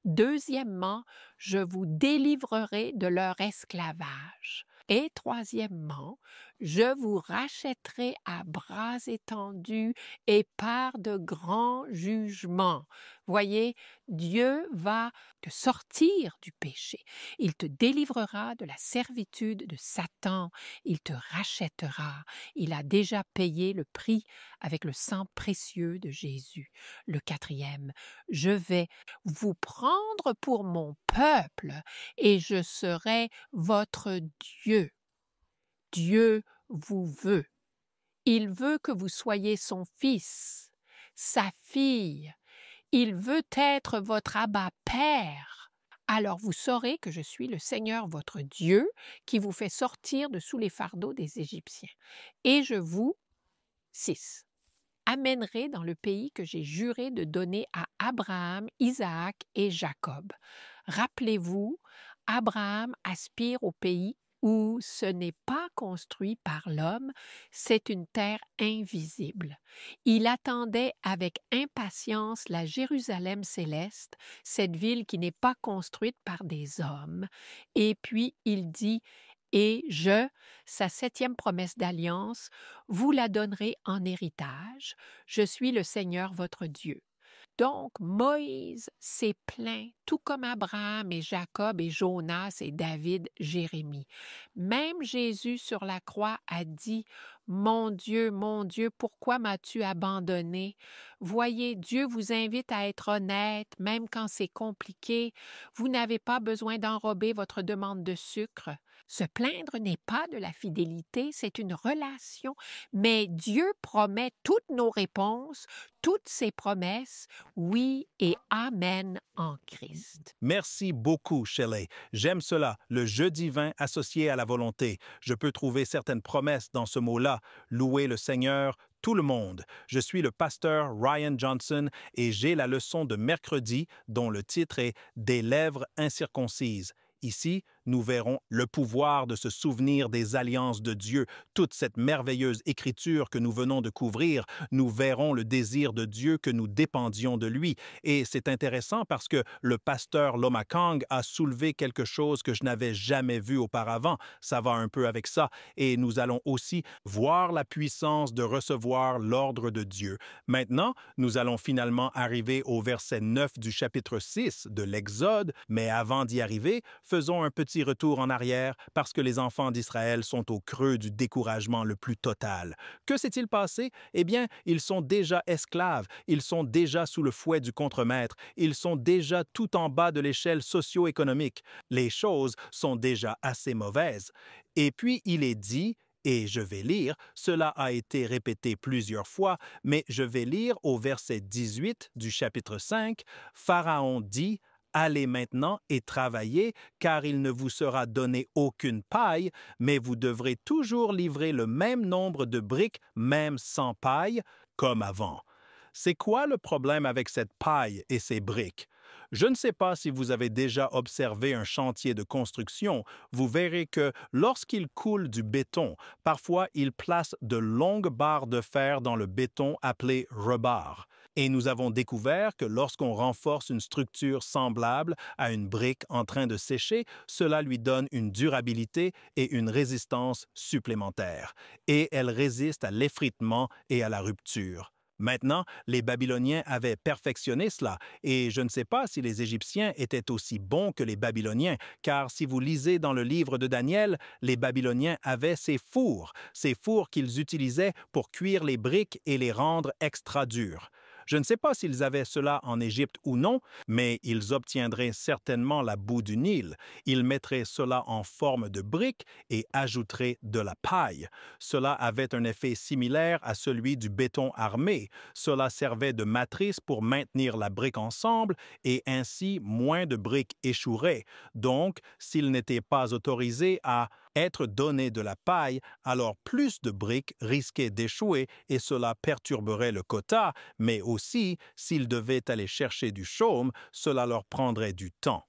Deuxièmement, je vous délivrerai de leur esclavage. Et troisièmement, je vous rachèterai à bras étendus et par de grands jugements. Voyez, Dieu va te sortir du péché. Il te délivrera de la servitude de Satan. Il te rachètera. Il a déjà payé le prix avec le sang précieux de Jésus. Le quatrième, je vais vous prendre pour mon peuple et je serai votre Dieu. Dieu vous veut. Il veut que vous soyez son fils, sa fille. Il veut être votre Abba-Père. Alors vous saurez que je suis le Seigneur votre Dieu qui vous fait sortir de sous les fardeaux des Égyptiens. Et je vous, 6, amènerai dans le pays que j'ai juré de donner à Abraham, Isaac et Jacob. Rappelez-vous, Abraham aspire au pays où ce n'est pas construit par l'homme, c'est une terre invisible. Il attendait avec impatience la Jérusalem céleste, cette ville qui n'est pas construite par des hommes. Et puis il dit « Et je, sa 7e promesse d'alliance, vous la donnerai en héritage. Je suis le Seigneur votre Dieu. » Donc, Moïse s'est plaint, tout comme Abraham et Jacob et Jonas et David, Jérémie. Même Jésus sur la croix a dit « mon Dieu, pourquoi m'as-tu abandonné? » Voyez, Dieu vous invite à être honnête, même quand c'est compliqué. Vous n'avez pas besoin d'enrober votre demande de sucre. Se plaindre n'est pas de la fidélité, c'est une relation. Mais Dieu promet toutes nos réponses, toutes ses promesses, oui et amen en Christ. Merci beaucoup, Shelley. J'aime cela, le jeu divin associé à la volonté. Je peux trouver certaines promesses dans ce mot-là. Louer le Seigneur, tout le monde. Je suis le pasteur Ryan Johnson et j'ai la leçon de mercredi dont le titre est « Des lèvres incirconcises ». Ici, nous verrons le pouvoir de se souvenir des alliances de Dieu. Toute cette merveilleuse écriture que nous venons de couvrir, nous verrons le désir de Dieu que nous dépendions de lui. Et c'est intéressant parce que le pasteur Loma Kang a soulevé quelque chose que je n'avais jamais vu auparavant. Ça va un peu avec ça. Et nous allons aussi voir la puissance de recevoir l'ordre de Dieu. Maintenant, nous allons finalement arriver au verset 9 du chapitre 6 de l'Exode. Mais avant d'y arriver, faisons un petit retour en arrière parce que les enfants d'Israël sont au creux du découragement le plus total. Que s'est-il passé? Eh bien, ils sont déjà esclaves, ils sont déjà sous le fouet du contremaître, ils sont déjà tout en bas de l'échelle socio-économique. Les choses sont déjà assez mauvaises. Et puis il est dit, et je vais lire, cela a été répété plusieurs fois, mais je vais lire au verset 18 du chapitre 5, Pharaon dit: allez maintenant et travaillez, car il ne vous sera donné aucune paille, mais vous devrez toujours livrer le même nombre de briques, même sans paille, comme avant. C'est quoi le problème avec cette paille et ces briques? Je ne sais pas si vous avez déjà observé un chantier de construction, vous verrez que lorsqu'il coule du béton, parfois il place de longues barres de fer dans le béton appelées rebars. Et nous avons découvert que lorsqu'on renforce une structure semblable à une brique en train de sécher, cela lui donne une durabilité et une résistance supplémentaires. Et elle résiste à l'effritement et à la rupture. Maintenant, les Babyloniens avaient perfectionné cela, et je ne sais pas si les Égyptiens étaient aussi bons que les Babyloniens, car si vous lisez dans le livre de Daniel, les Babyloniens avaient ces fours qu'ils utilisaient pour cuire les briques et les rendre extra dures. Je ne sais pas s'ils avaient cela en Égypte ou non, mais ils obtiendraient certainement la boue du Nil. Ils mettraient cela en forme de briques et ajouteraient de la paille. Cela avait un effet similaire à celui du béton armé. Cela servait de matrice pour maintenir la brique ensemble et ainsi moins de briques échoueraient. Donc, s'ils n'étaient pas autorisés à être donné de la paille, alors plus de briques risquaient d'échouer et cela perturberait le quota, mais aussi, s'ils devaient aller chercher du chaume, cela leur prendrait du temps.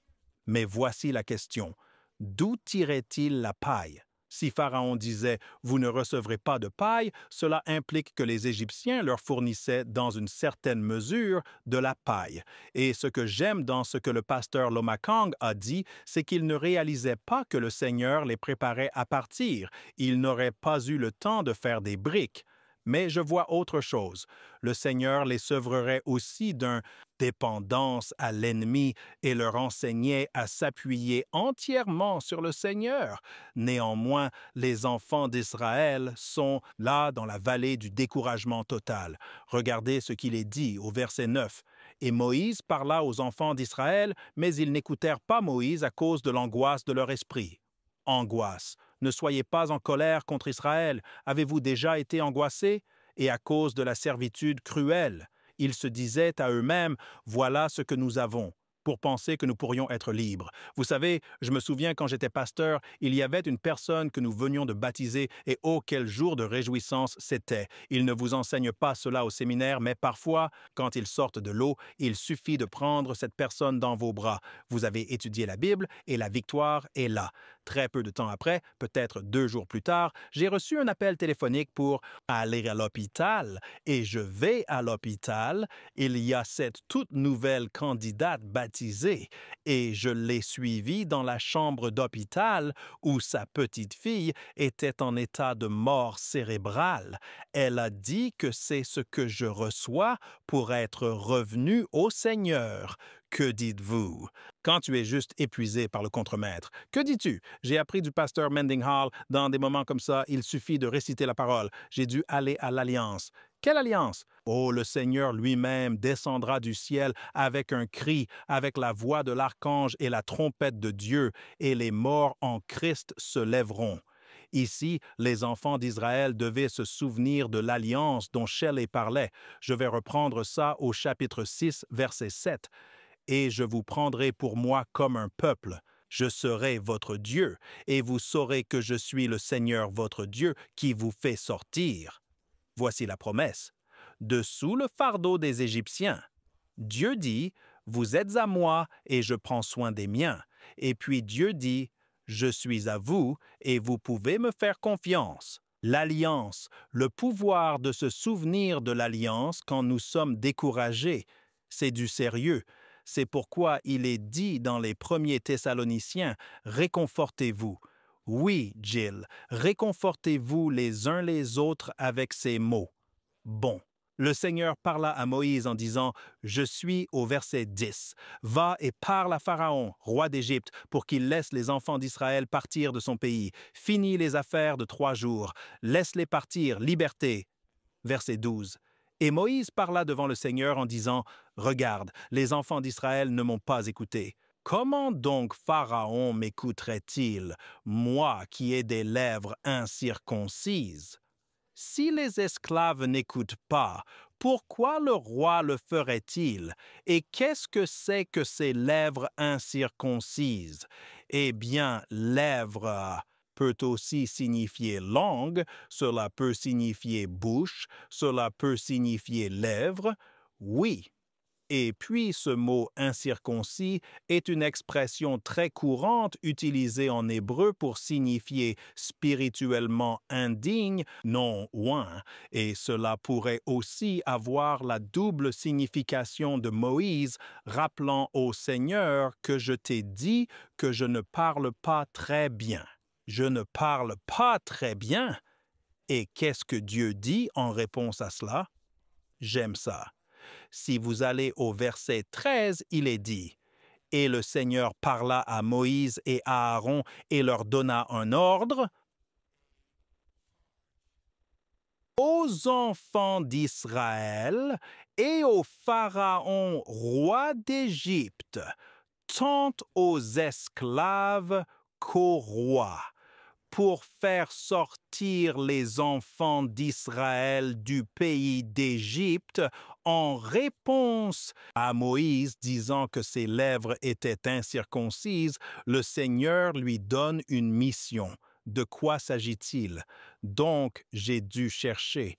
Mais voici la question. D'où tirait-il la paille? Si Pharaon disait « Vous ne recevrez pas de paille », cela implique que les Égyptiens leur fournissaient dans une certaine mesure de la paille. Et ce que j'aime dans ce que le pasteur Lomakang a dit, c'est qu'il ne réalisait pas que le Seigneur les préparait à partir. Il n'aurait pas eu le temps de faire des briques. Mais je vois autre chose. Le Seigneur les sevrerait aussi d'une dépendance à l'ennemi et leur enseignait à s'appuyer entièrement sur le Seigneur. Néanmoins, les enfants d'Israël sont là dans la vallée du découragement total. Regardez ce qu'il est dit au verset 9. « Et Moïse parla aux enfants d'Israël, mais ils n'écoutèrent pas Moïse à cause de l'angoisse de leur esprit. » Angoisse. Ne soyez pas en colère contre Israël. Avez-vous déjà été angoissés? Et à cause de la servitude cruelle, ils se disaient à eux-mêmes, « Voilà ce que nous avons », pour penser que nous pourrions être libres. Vous savez, je me souviens quand j'étais pasteur, il y avait une personne que nous venions de baptiser et oh, quel jour de réjouissance c'était. Ils ne vous enseignent pas cela au séminaire, mais parfois, quand ils sortent de l'eau, il suffit de prendre cette personne dans vos bras. Vous avez étudié la Bible et la victoire est là. Très peu de temps après, peut-être 2 jours plus tard, j'ai reçu un appel téléphonique pour aller à l'hôpital. Et je vais à l'hôpital. Il y a cette toute nouvelle candidate baptisée. Et je l'ai suivie dans la chambre d'hôpital où sa petite fille était en état de mort cérébrale. Elle a dit que c'est ce que je reçois pour être revenu au Seigneur. Que dites-vous? Quand tu es juste épuisé par le contremaître, que dis-tu? J'ai appris du pasteur Mendenhall, dans des moments comme ça, il suffit de réciter la parole. J'ai dû aller à l'Alliance. Quelle alliance? Oh, le Seigneur lui-même descendra du ciel avec un cri, avec la voix de l'archange et la trompette de Dieu, et les morts en Christ se lèveront. Ici, les enfants d'Israël devaient se souvenir de l'alliance dont Shelley parlait. Je vais reprendre ça au chapitre 6, verset 7. « Et je vous prendrai pour moi comme un peuple. Je serai votre Dieu, et vous saurez que je suis le Seigneur votre Dieu qui vous fait sortir. » Voici la promesse. Dessous le fardeau des Égyptiens. Dieu dit, « Vous êtes à moi, et je prends soin des miens. » Et puis Dieu dit, « Je suis à vous, et vous pouvez me faire confiance. » L'alliance, le pouvoir de se souvenir de l'alliance quand nous sommes découragés, c'est du sérieux. C'est pourquoi il est dit dans les premiers Thessaloniciens, « Réconfortez-vous. » Oui, Jill, réconfortez-vous les uns les autres avec ces mots. Bon, le Seigneur parla à Moïse en disant, « Je suis au verset 10. Va et parle à Pharaon, roi d'Égypte, pour qu'il laisse les enfants d'Israël partir de son pays. Finis les affaires de 3 jours. Laisse-les partir, liberté. » Verset 12. Et Moïse parla devant le Seigneur en disant, « Regarde, les enfants d'Israël ne m'ont pas écouté. Comment donc Pharaon m'écouterait-il, moi qui ai des lèvres incirconcises? Si les esclaves n'écoutent pas, pourquoi le roi le ferait-il? Et qu'est-ce que c'est que ces lèvres incirconcises? Eh bien, lèvres peut aussi signifier langue, cela peut signifier bouche, cela peut signifier lèvres, oui. Et puis ce mot incirconcis est une expression très courante utilisée en hébreu pour signifier spirituellement indigne, non oint, et cela pourrait aussi avoir la double signification de Moïse rappelant au Seigneur que je t'ai dit que je ne parle pas très bien. Je ne parle pas très bien. Et qu'est-ce que Dieu dit en réponse à cela? J'aime ça. Si vous allez au verset 13, il est dit, « Et le Seigneur parla à Moïse et à Aaron et leur donna un ordre. Aux enfants d'Israël et au Pharaon, roi d'Égypte, tant aux esclaves qu'aux rois, pour faire sortir les enfants d'Israël du pays d'Égypte en réponse à Moïse disant que ses lèvres étaient incirconcises, le Seigneur lui donne une mission. De quoi s'agit-il? Donc, j'ai dû chercher.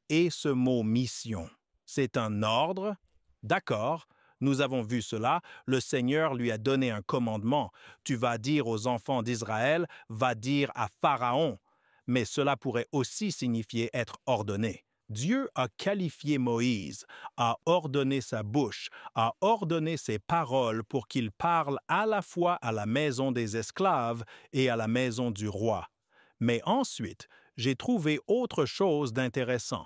Et ce mot « mission », c'est un ordre? D'accord. Nous avons vu cela, le Seigneur lui a donné un commandement. Tu vas dire aux enfants d'Israël, va dire à Pharaon. Mais cela pourrait aussi signifier être ordonné. Dieu a qualifié Moïse, a ordonné sa bouche, a ordonné ses paroles pour qu'il parle à la fois à la maison des esclaves et à la maison du roi. Mais ensuite, j'ai trouvé autre chose d'intéressant.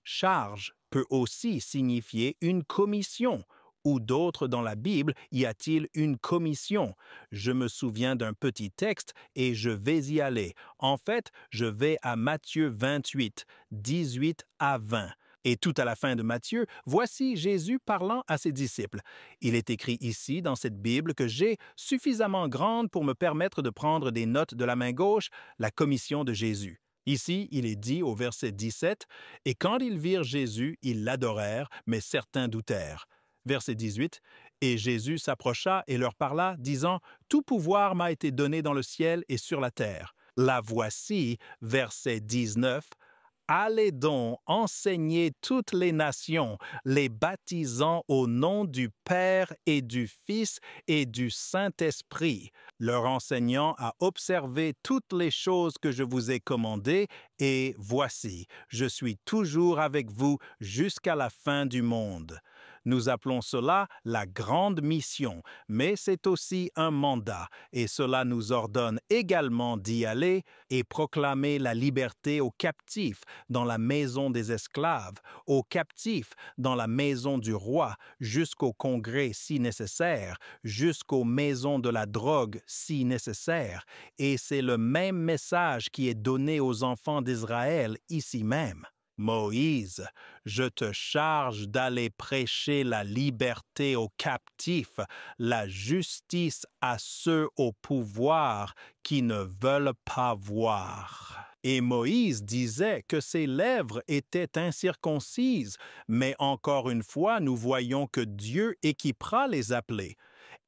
Charge peut aussi signifier une commission. Ou d'autres dans la Bible, y a-t-il une commission? Je me souviens d'un petit texte et je vais y aller. En fait, je vais à Matthieu 28, 18 à 20. Et tout à la fin de Matthieu, voici Jésus parlant à ses disciples. Il est écrit ici dans cette Bible que j'ai suffisamment grande pour me permettre de prendre des notes de la main gauche, la commission de Jésus. Ici, il est dit au verset 17, « Et quand ils virent Jésus, ils l'adorèrent, mais certains doutèrent. » Verset 18, « Et Jésus s'approcha et leur parla, disant, « Tout pouvoir m'a été donné dans le ciel et sur la terre. » La voici, verset 19, « Allez donc enseigner toutes les nations, les baptisant au nom du Père et du Fils et du Saint-Esprit, leur enseignant à observer toutes les choses que je vous ai commandées, et voici, je suis toujours avec vous jusqu'à la fin du monde. » Nous appelons cela la grande mission, mais c'est aussi un mandat, et cela nous ordonne également d'y aller et proclamer la liberté aux captifs dans la maison des esclaves, aux captifs dans la maison du roi, jusqu'au congrès si nécessaire, jusqu'aux maisons de la drogue si nécessaire, et c'est le même message qui est donné aux enfants d'Israël ici même. Moïse, je te charge d'aller prêcher la liberté aux captifs, la justice à ceux au pouvoir qui ne veulent pas voir. Et Moïse disait que ses lèvres étaient incirconcises, mais encore une fois, nous voyons que Dieu équipera les appelés.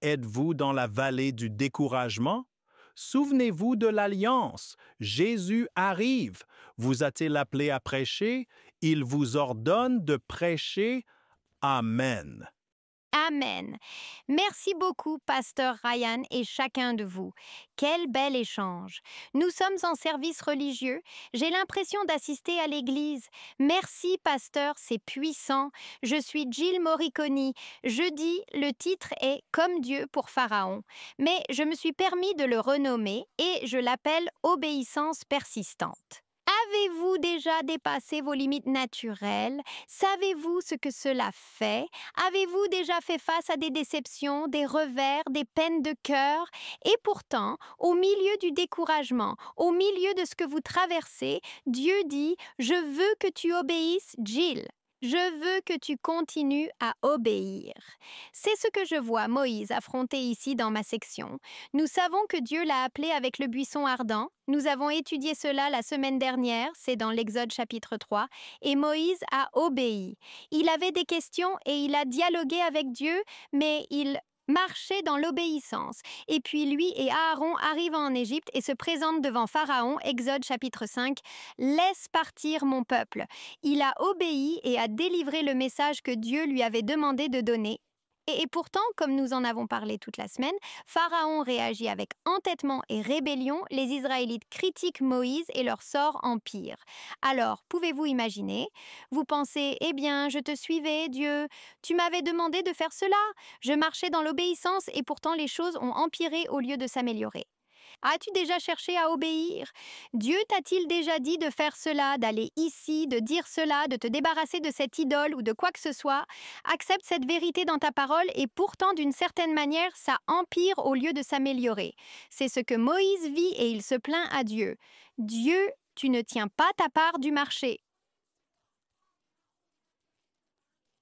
Êtes-vous dans la vallée du découragement? Souvenez-vous de l'alliance. Jésus arrive. Vous a-t-il appelé à prêcher? Il vous ordonne de prêcher. Amen. Amen. Merci beaucoup, Pasteur Ryan et chacun de vous. Quel bel échange. Nous sommes en service religieux. J'ai l'impression d'assister à l'église. Merci, Pasteur, c'est puissant. Je suis Jill Morricone. Jeudi, le titre est « Comme Dieu pour Pharaon ». Mais je me suis permis de le renommer et je l'appelle « Obéissance persistante ». Avez-vous déjà dépassé vos limites naturelles? Savez-vous ce que cela fait? Avez-vous déjà fait face à des déceptions, des revers, des peines de cœur? Et pourtant, au milieu du découragement, au milieu de ce que vous traversez, Dieu dit « Je veux que tu obéisses, Jill. Je veux que tu continues à obéir. » C'est ce que je vois Moïse affronter ici dans ma section. Nous savons que Dieu l'a appelé avec le buisson ardent. Nous avons étudié cela la semaine dernière, c'est dans l'Exode chapitre 3, et Moïse a obéi. Il avait des questions et il a dialogué avec Dieu, mais il marchait dans l'obéissance. Et puis lui et Aaron arrivent en Égypte et se présentent devant Pharaon, Exode chapitre 5, « Laisse partir mon peuple ». Il a obéi et a délivré le message que Dieu lui avait demandé de donner. Et pourtant, comme nous en avons parlé toute la semaine, Pharaon réagit avec entêtement et rébellion, les Israélites critiquent Moïse et leur sort empire. Alors, pouvez-vous imaginer? Vous pensez, eh bien, je te suivais, Dieu, tu m'avais demandé de faire cela, je marchais dans l'obéissance et pourtant les choses ont empiré au lieu de s'améliorer. As-tu déjà cherché à obéir? Dieu t'a-t-il déjà dit de faire cela, d'aller ici, de dire cela, de te débarrasser de cette idole ou de quoi que ce soit? Accepte cette vérité dans ta parole et pourtant, d'une certaine manière, ça empire au lieu de s'améliorer. C'est ce que Moïse vit et il se plaint à Dieu. Dieu, tu ne tiens pas ta part du marché.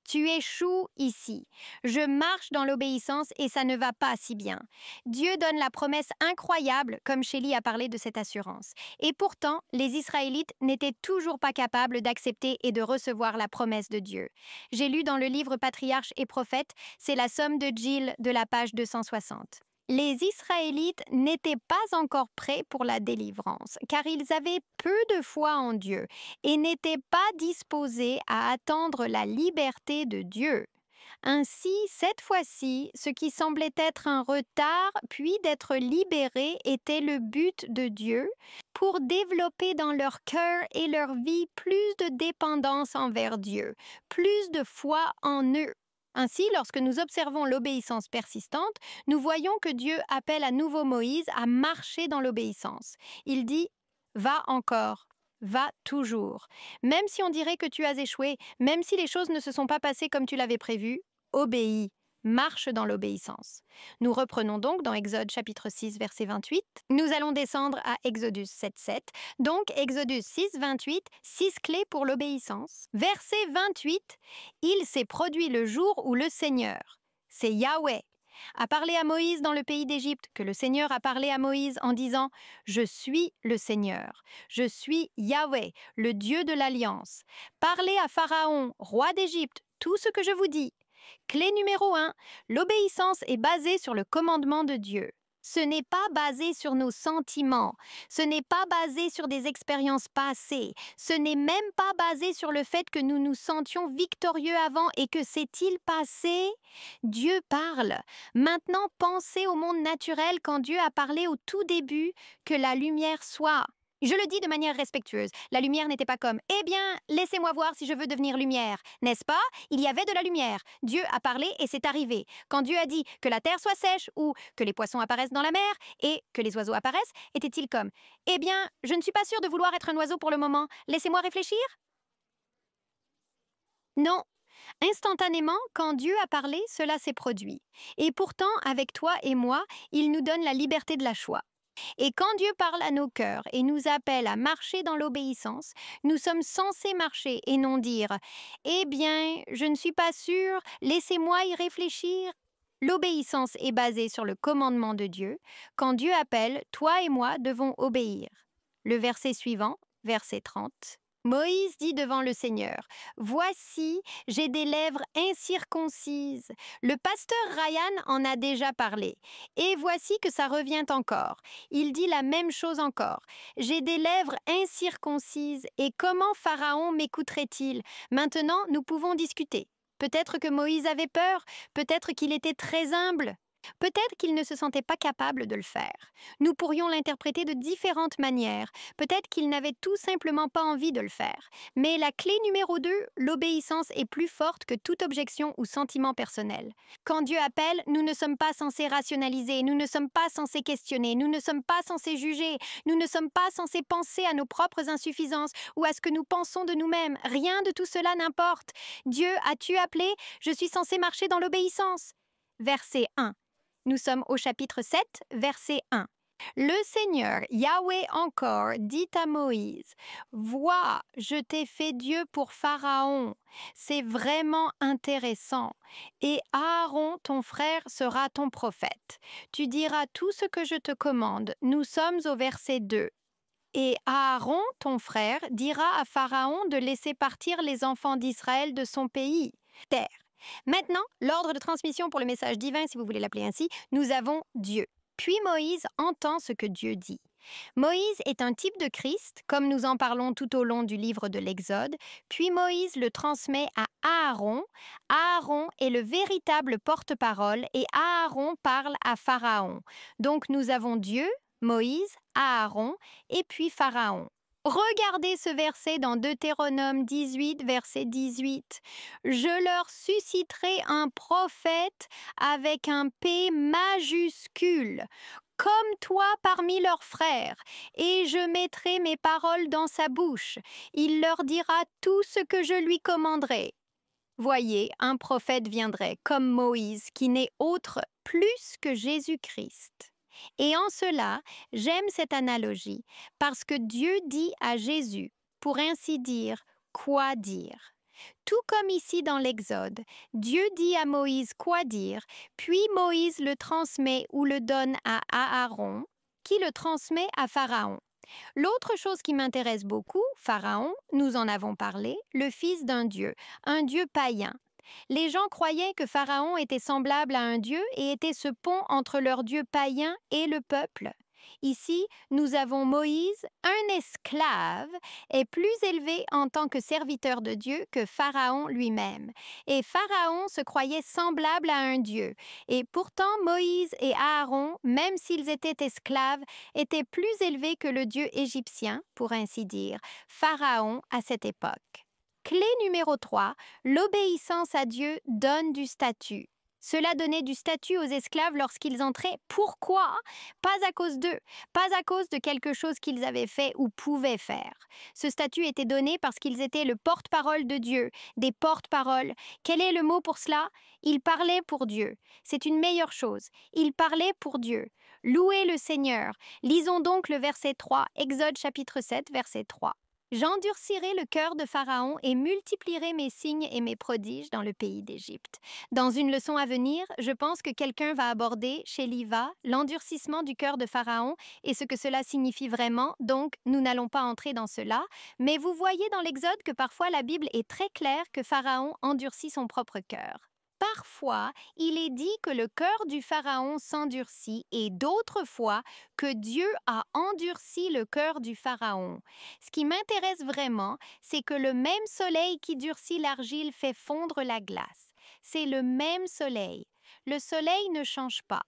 Tu échoues ici. Je marche dans l'obéissance et ça ne va pas si bien. Dieu donne la promesse incroyable, comme Shelley a parlé de cette assurance. Et pourtant, les Israélites n'étaient toujours pas capables d'accepter et de recevoir la promesse de Dieu. J'ai lu dans le livre Patriarches et Prophètes, c'est la somme de Jill de la page 260. Les Israélites n'étaient pas encore prêts pour la délivrance, car ils avaient peu de foi en Dieu et n'étaient pas disposés à attendre la liberté de Dieu. Ainsi, cette fois-ci, ce qui semblait être un retard, puis d'être libéré, était le but de Dieu pour développer dans leur cœur et leur vie plus de dépendance envers Dieu, plus de foi en eux. Ainsi, lorsque nous observons l'obéissance persistante, nous voyons que Dieu appelle à nouveau Moïse à marcher dans l'obéissance. Il dit « Va encore ». Va toujours. Même si on dirait que tu as échoué, même si les choses ne se sont pas passées comme tu l'avais prévu, obéis, marche dans l'obéissance. Nous reprenons donc dans Exode chapitre 6, verset 28. Nous allons descendre à Exodus 7, 7. Donc Exodus 6, 28, 6 clés pour l'obéissance. Verset 28, il s'est produit le jour où le Seigneur, c'est Yahweh, a parlé à Moïse dans le pays d'Égypte, que le Seigneur a parlé à Moïse en disant « Je suis le Seigneur, je suis Yahweh, le Dieu de l'Alliance. Parlez à Pharaon, roi d'Égypte, tout ce que je vous dis. » Clé numéro 1, l'obéissance est basée sur le commandement de Dieu. Ce n'est pas basé sur nos sentiments, ce n'est pas basé sur des expériences passées, ce n'est même pas basé sur le fait que nous nous sentions victorieux avant et que s'est-il passé? Dieu parle. Maintenant, pensez au monde naturel quand Dieu a parlé au tout début que la lumière soit. Je le dis de manière respectueuse. La lumière n'était pas comme « Eh bien, laissez-moi voir si je veux devenir lumière. » N'est-ce pas? Il y avait de la lumière. Dieu a parlé et c'est arrivé. Quand Dieu a dit que la terre soit sèche ou que les poissons apparaissent dans la mer et que les oiseaux apparaissent, était-il comme « Eh bien, je ne suis pas sûre de vouloir être un oiseau pour le moment. Laissez-moi réfléchir? » Non. Instantanément, quand Dieu a parlé, cela s'est produit. Et pourtant, avec toi et moi, il nous donne la liberté de la choix. Et quand Dieu parle à nos cœurs et nous appelle à marcher dans l'obéissance, nous sommes censés marcher et non dire « Eh bien, je ne suis pas sûre, laissez-moi y réfléchir ». L'obéissance est basée sur le commandement de Dieu. Quand Dieu appelle, toi et moi devons obéir. Le verset suivant, verset 30. Moïse dit devant le Seigneur, « Voici, j'ai des lèvres incirconcises. » Le pasteur Ryan en a déjà parlé. Et voici que ça revient encore. Il dit la même chose encore. « J'ai des lèvres incirconcises. Et comment Pharaon m'écouterait-il? » Maintenant, nous pouvons discuter. Peut-être que Moïse avait peur, peut-être qu'il était très humble. Peut-être qu'il ne se sentait pas capable de le faire. Nous pourrions l'interpréter de différentes manières. Peut-être qu'il n'avait tout simplement pas envie de le faire. Mais la clé numéro 2, l'obéissance est plus forte que toute objection ou sentiment personnel. Quand Dieu appelle, nous ne sommes pas censés rationaliser, nous ne sommes pas censés questionner, nous ne sommes pas censés juger, nous ne sommes pas censés penser à nos propres insuffisances ou à ce que nous pensons de nous-mêmes. Rien de tout cela n'importe. Dieu, as-tu appelé? Je suis censé marcher dans l'obéissance. Verset 1. Nous sommes au chapitre 7, verset 1. Le Seigneur, Yahweh encore, dit à Moïse, « Vois, je t'ai fait Dieu pour Pharaon. » C'est vraiment intéressant. « Et Aaron, ton frère, sera ton prophète. Tu diras tout ce que je te commande. » Nous sommes au verset 2. Et Aaron, ton frère, dira à Pharaon de laisser partir les enfants d'Israël de son pays, terre. Maintenant, l'ordre de transmission pour le message divin, si vous voulez l'appeler ainsi, nous avons Dieu. Puis Moïse entend ce que Dieu dit. Moïse est un type de Christ, comme nous en parlons tout au long du livre de l'Exode, puis Moïse le transmet à Aaron. Aaron est le véritable porte-parole et Aaron parle à Pharaon. Donc nous avons Dieu, Moïse, Aaron et puis Pharaon. Regardez ce verset dans Deutéronome 18, verset 18. « Je leur susciterai un prophète avec un P majuscule, comme toi parmi leurs frères, et je mettrai mes paroles dans sa bouche. Il leur dira tout ce que je lui commanderai. » Voyez, un prophète viendrait comme Moïse, qui n'est autre plus que Jésus-Christ. Et en cela, j'aime cette analogie, parce que Dieu dit à Jésus, pour ainsi dire, quoi dire. Tout comme ici dans l'Exode, Dieu dit à Moïse quoi dire, puis Moïse le transmet ou le donne à Aaron, qui le transmet à Pharaon. L'autre chose qui m'intéresse beaucoup, Pharaon, nous en avons parlé, le fils d'un dieu, un dieu païen. Les gens croyaient que Pharaon était semblable à un dieu et était ce pont entre leur dieu païen et le peuple. Ici, nous avons Moïse, un esclave, est plus élevé en tant que serviteur de Dieu que Pharaon lui-même. Et Pharaon se croyait semblable à un dieu. Et pourtant, Moïse et Aaron, même s'ils étaient esclaves, étaient plus élevés que le dieu égyptien, pour ainsi dire, Pharaon à cette époque. Clé numéro 3, l'obéissance à Dieu donne du statut. Cela donnait du statut aux esclaves lorsqu'ils entraient. Pourquoi? Pas à cause d'eux, pas à cause de quelque chose qu'ils avaient fait ou pouvaient faire. Ce statut était donné parce qu'ils étaient le porte-parole de Dieu, des porte-paroles. Quel est le mot pour cela? Ils parlaient pour Dieu. C'est une meilleure chose. Ils parlaient pour Dieu. Louez le Seigneur. Lisons donc le verset 3, Exode chapitre 7, verset 3. J'endurcirai le cœur de Pharaon et multiplierai mes signes et mes prodiges dans le pays d'Égypte. Dans une leçon à venir, je pense que quelqu'un va aborder, chez Liva, l'endurcissement du cœur de Pharaon et ce que cela signifie vraiment, donc nous n'allons pas entrer dans cela, mais vous voyez dans l'Exode que parfois la Bible est très claire que Pharaon endurcit son propre cœur. Parfois, il est dit que le cœur du Pharaon s'endurcit et d'autres fois que Dieu a endurci le cœur du Pharaon. Ce qui m'intéresse vraiment, c'est que le même soleil qui durcit l'argile fait fondre la glace. C'est le même soleil. Le soleil ne change pas.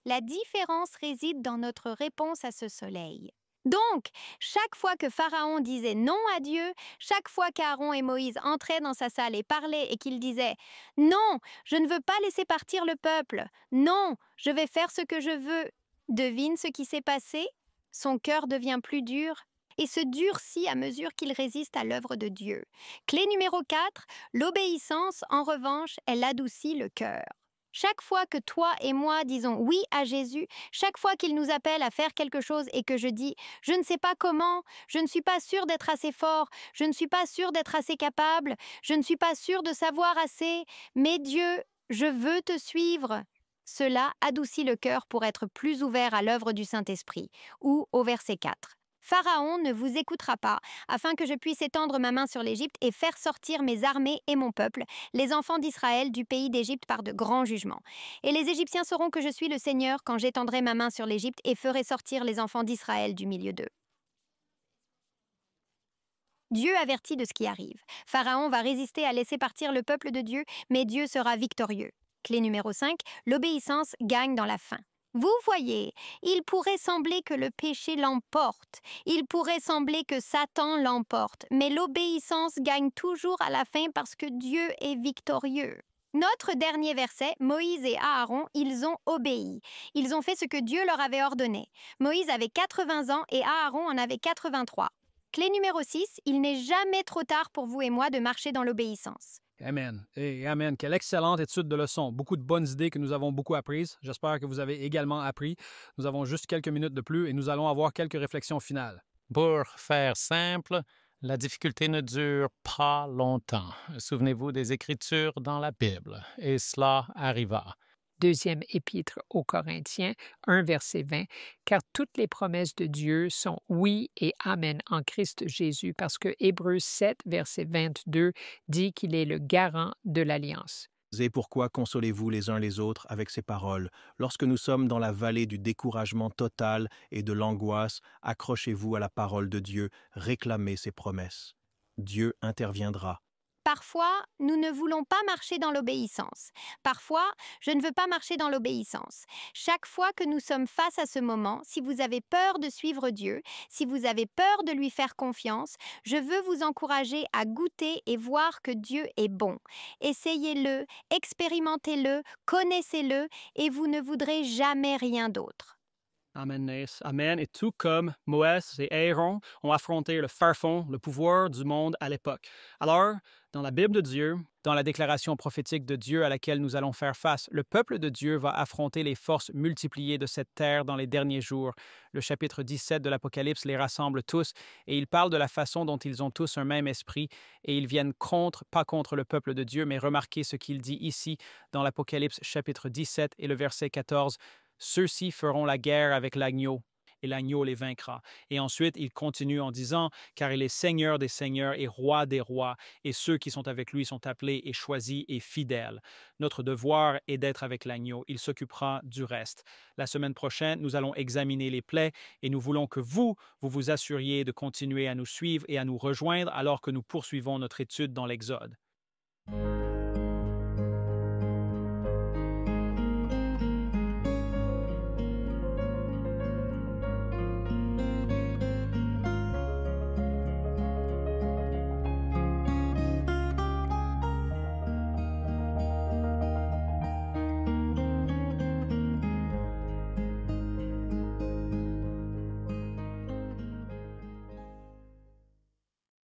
La différence réside dans notre réponse à ce soleil. Donc, chaque fois que Pharaon disait non à Dieu, chaque fois qu'Aaron et Moïse entraient dans sa salle et parlaient et qu'ils disaient « Non, je ne veux pas laisser partir le peuple. Non, je vais faire ce que je veux. » Devine ce qui s'est passé? Son cœur devient plus dur et se durcit à mesure qu'il résiste à l'œuvre de Dieu. Clé numéro 4, l'obéissance, en revanche, elle adoucit le cœur. Chaque fois que toi et moi disons oui à Jésus, chaque fois qu'il nous appelle à faire quelque chose et que je dis « je ne sais pas comment, je ne suis pas sûre d'être assez fort, je ne suis pas sûre d'être assez capable, je ne suis pas sûre de savoir assez, mais Dieu, je veux te suivre », cela adoucit le cœur pour être plus ouvert à l'œuvre du Saint-Esprit. Ou au verset 4. Pharaon ne vous écoutera pas, afin que je puisse étendre ma main sur l'Égypte et faire sortir mes armées et mon peuple, les enfants d'Israël, du pays d'Égypte par de grands jugements. Et les Égyptiens sauront que je suis le Seigneur quand j'étendrai ma main sur l'Égypte et ferai sortir les enfants d'Israël du milieu d'eux. Dieu avertit de ce qui arrive. Pharaon va résister à laisser partir le peuple de Dieu, mais Dieu sera victorieux. Clé numéro 5, l'obéissance gagne dans la fin. Vous voyez, il pourrait sembler que le péché l'emporte, il pourrait sembler que Satan l'emporte, mais l'obéissance gagne toujours à la fin parce que Dieu est victorieux. Notre dernier verset, Moïse et Aaron, ils ont obéi. Ils ont fait ce que Dieu leur avait ordonné. Moïse avait 80 ans et Aaron en avait 83. Clé numéro 6, il n'est jamais trop tard pour vous et moi de marcher dans l'obéissance. Amen. Et amen. Quelle excellente étude de leçons. Beaucoup de bonnes idées que nous avons beaucoup apprises. J'espère que vous avez également appris. Nous avons juste quelques minutes de plus et nous allons avoir quelques réflexions finales. Pour faire simple, la difficulté ne dure pas longtemps. Souvenez-vous des Écritures dans la Bible. Et cela arriva. Deuxième épître aux Corinthiens, 1 verset 20, « Car toutes les promesses de Dieu sont oui et amen en Christ Jésus, parce que Hébreux 7, verset 22 dit qu'il est le garant de l'alliance. » Et pourquoi consolez-vous les uns les autres avec ces paroles? Lorsque nous sommes dans la vallée du découragement total et de l'angoisse, accrochez-vous à la parole de Dieu, réclamez ses promesses. Dieu interviendra. Parfois, nous ne voulons pas marcher dans l'obéissance. Parfois, je ne veux pas marcher dans l'obéissance. Chaque fois que nous sommes face à ce moment, si vous avez peur de suivre Dieu, si vous avez peur de lui faire confiance, je veux vous encourager à goûter et voir que Dieu est bon. Essayez-le, expérimentez-le, connaissez-le et vous ne voudrez jamais rien d'autre. Amen, Nace. Amen. Et tout comme Moïse et Aaron ont affronté le Pharaon, le pouvoir du monde à l'époque. Alors, dans la Bible de Dieu, dans la déclaration prophétique de Dieu à laquelle nous allons faire face, le peuple de Dieu va affronter les forces multipliées de cette terre dans les derniers jours. Le chapitre 17 de l'Apocalypse les rassemble tous et il parle de la façon dont ils ont tous un même esprit et ils viennent pas contre le peuple de Dieu, mais remarquez ce qu'il dit ici dans l'Apocalypse chapitre 17 et le verset 14. Ceux-ci feront la guerre avec l'agneau. et l'agneau les vaincra. Et ensuite, il continue en disant, car il est Seigneur des seigneurs et Roi des rois, et ceux qui sont avec lui sont appelés et choisis et fidèles. Notre devoir est d'être avec l'agneau. Il s'occupera du reste. La semaine prochaine, nous allons examiner les plaies et nous voulons que vous vous assuriez de continuer à nous suivre et à nous rejoindre alors que nous poursuivons notre étude dans l'Exode.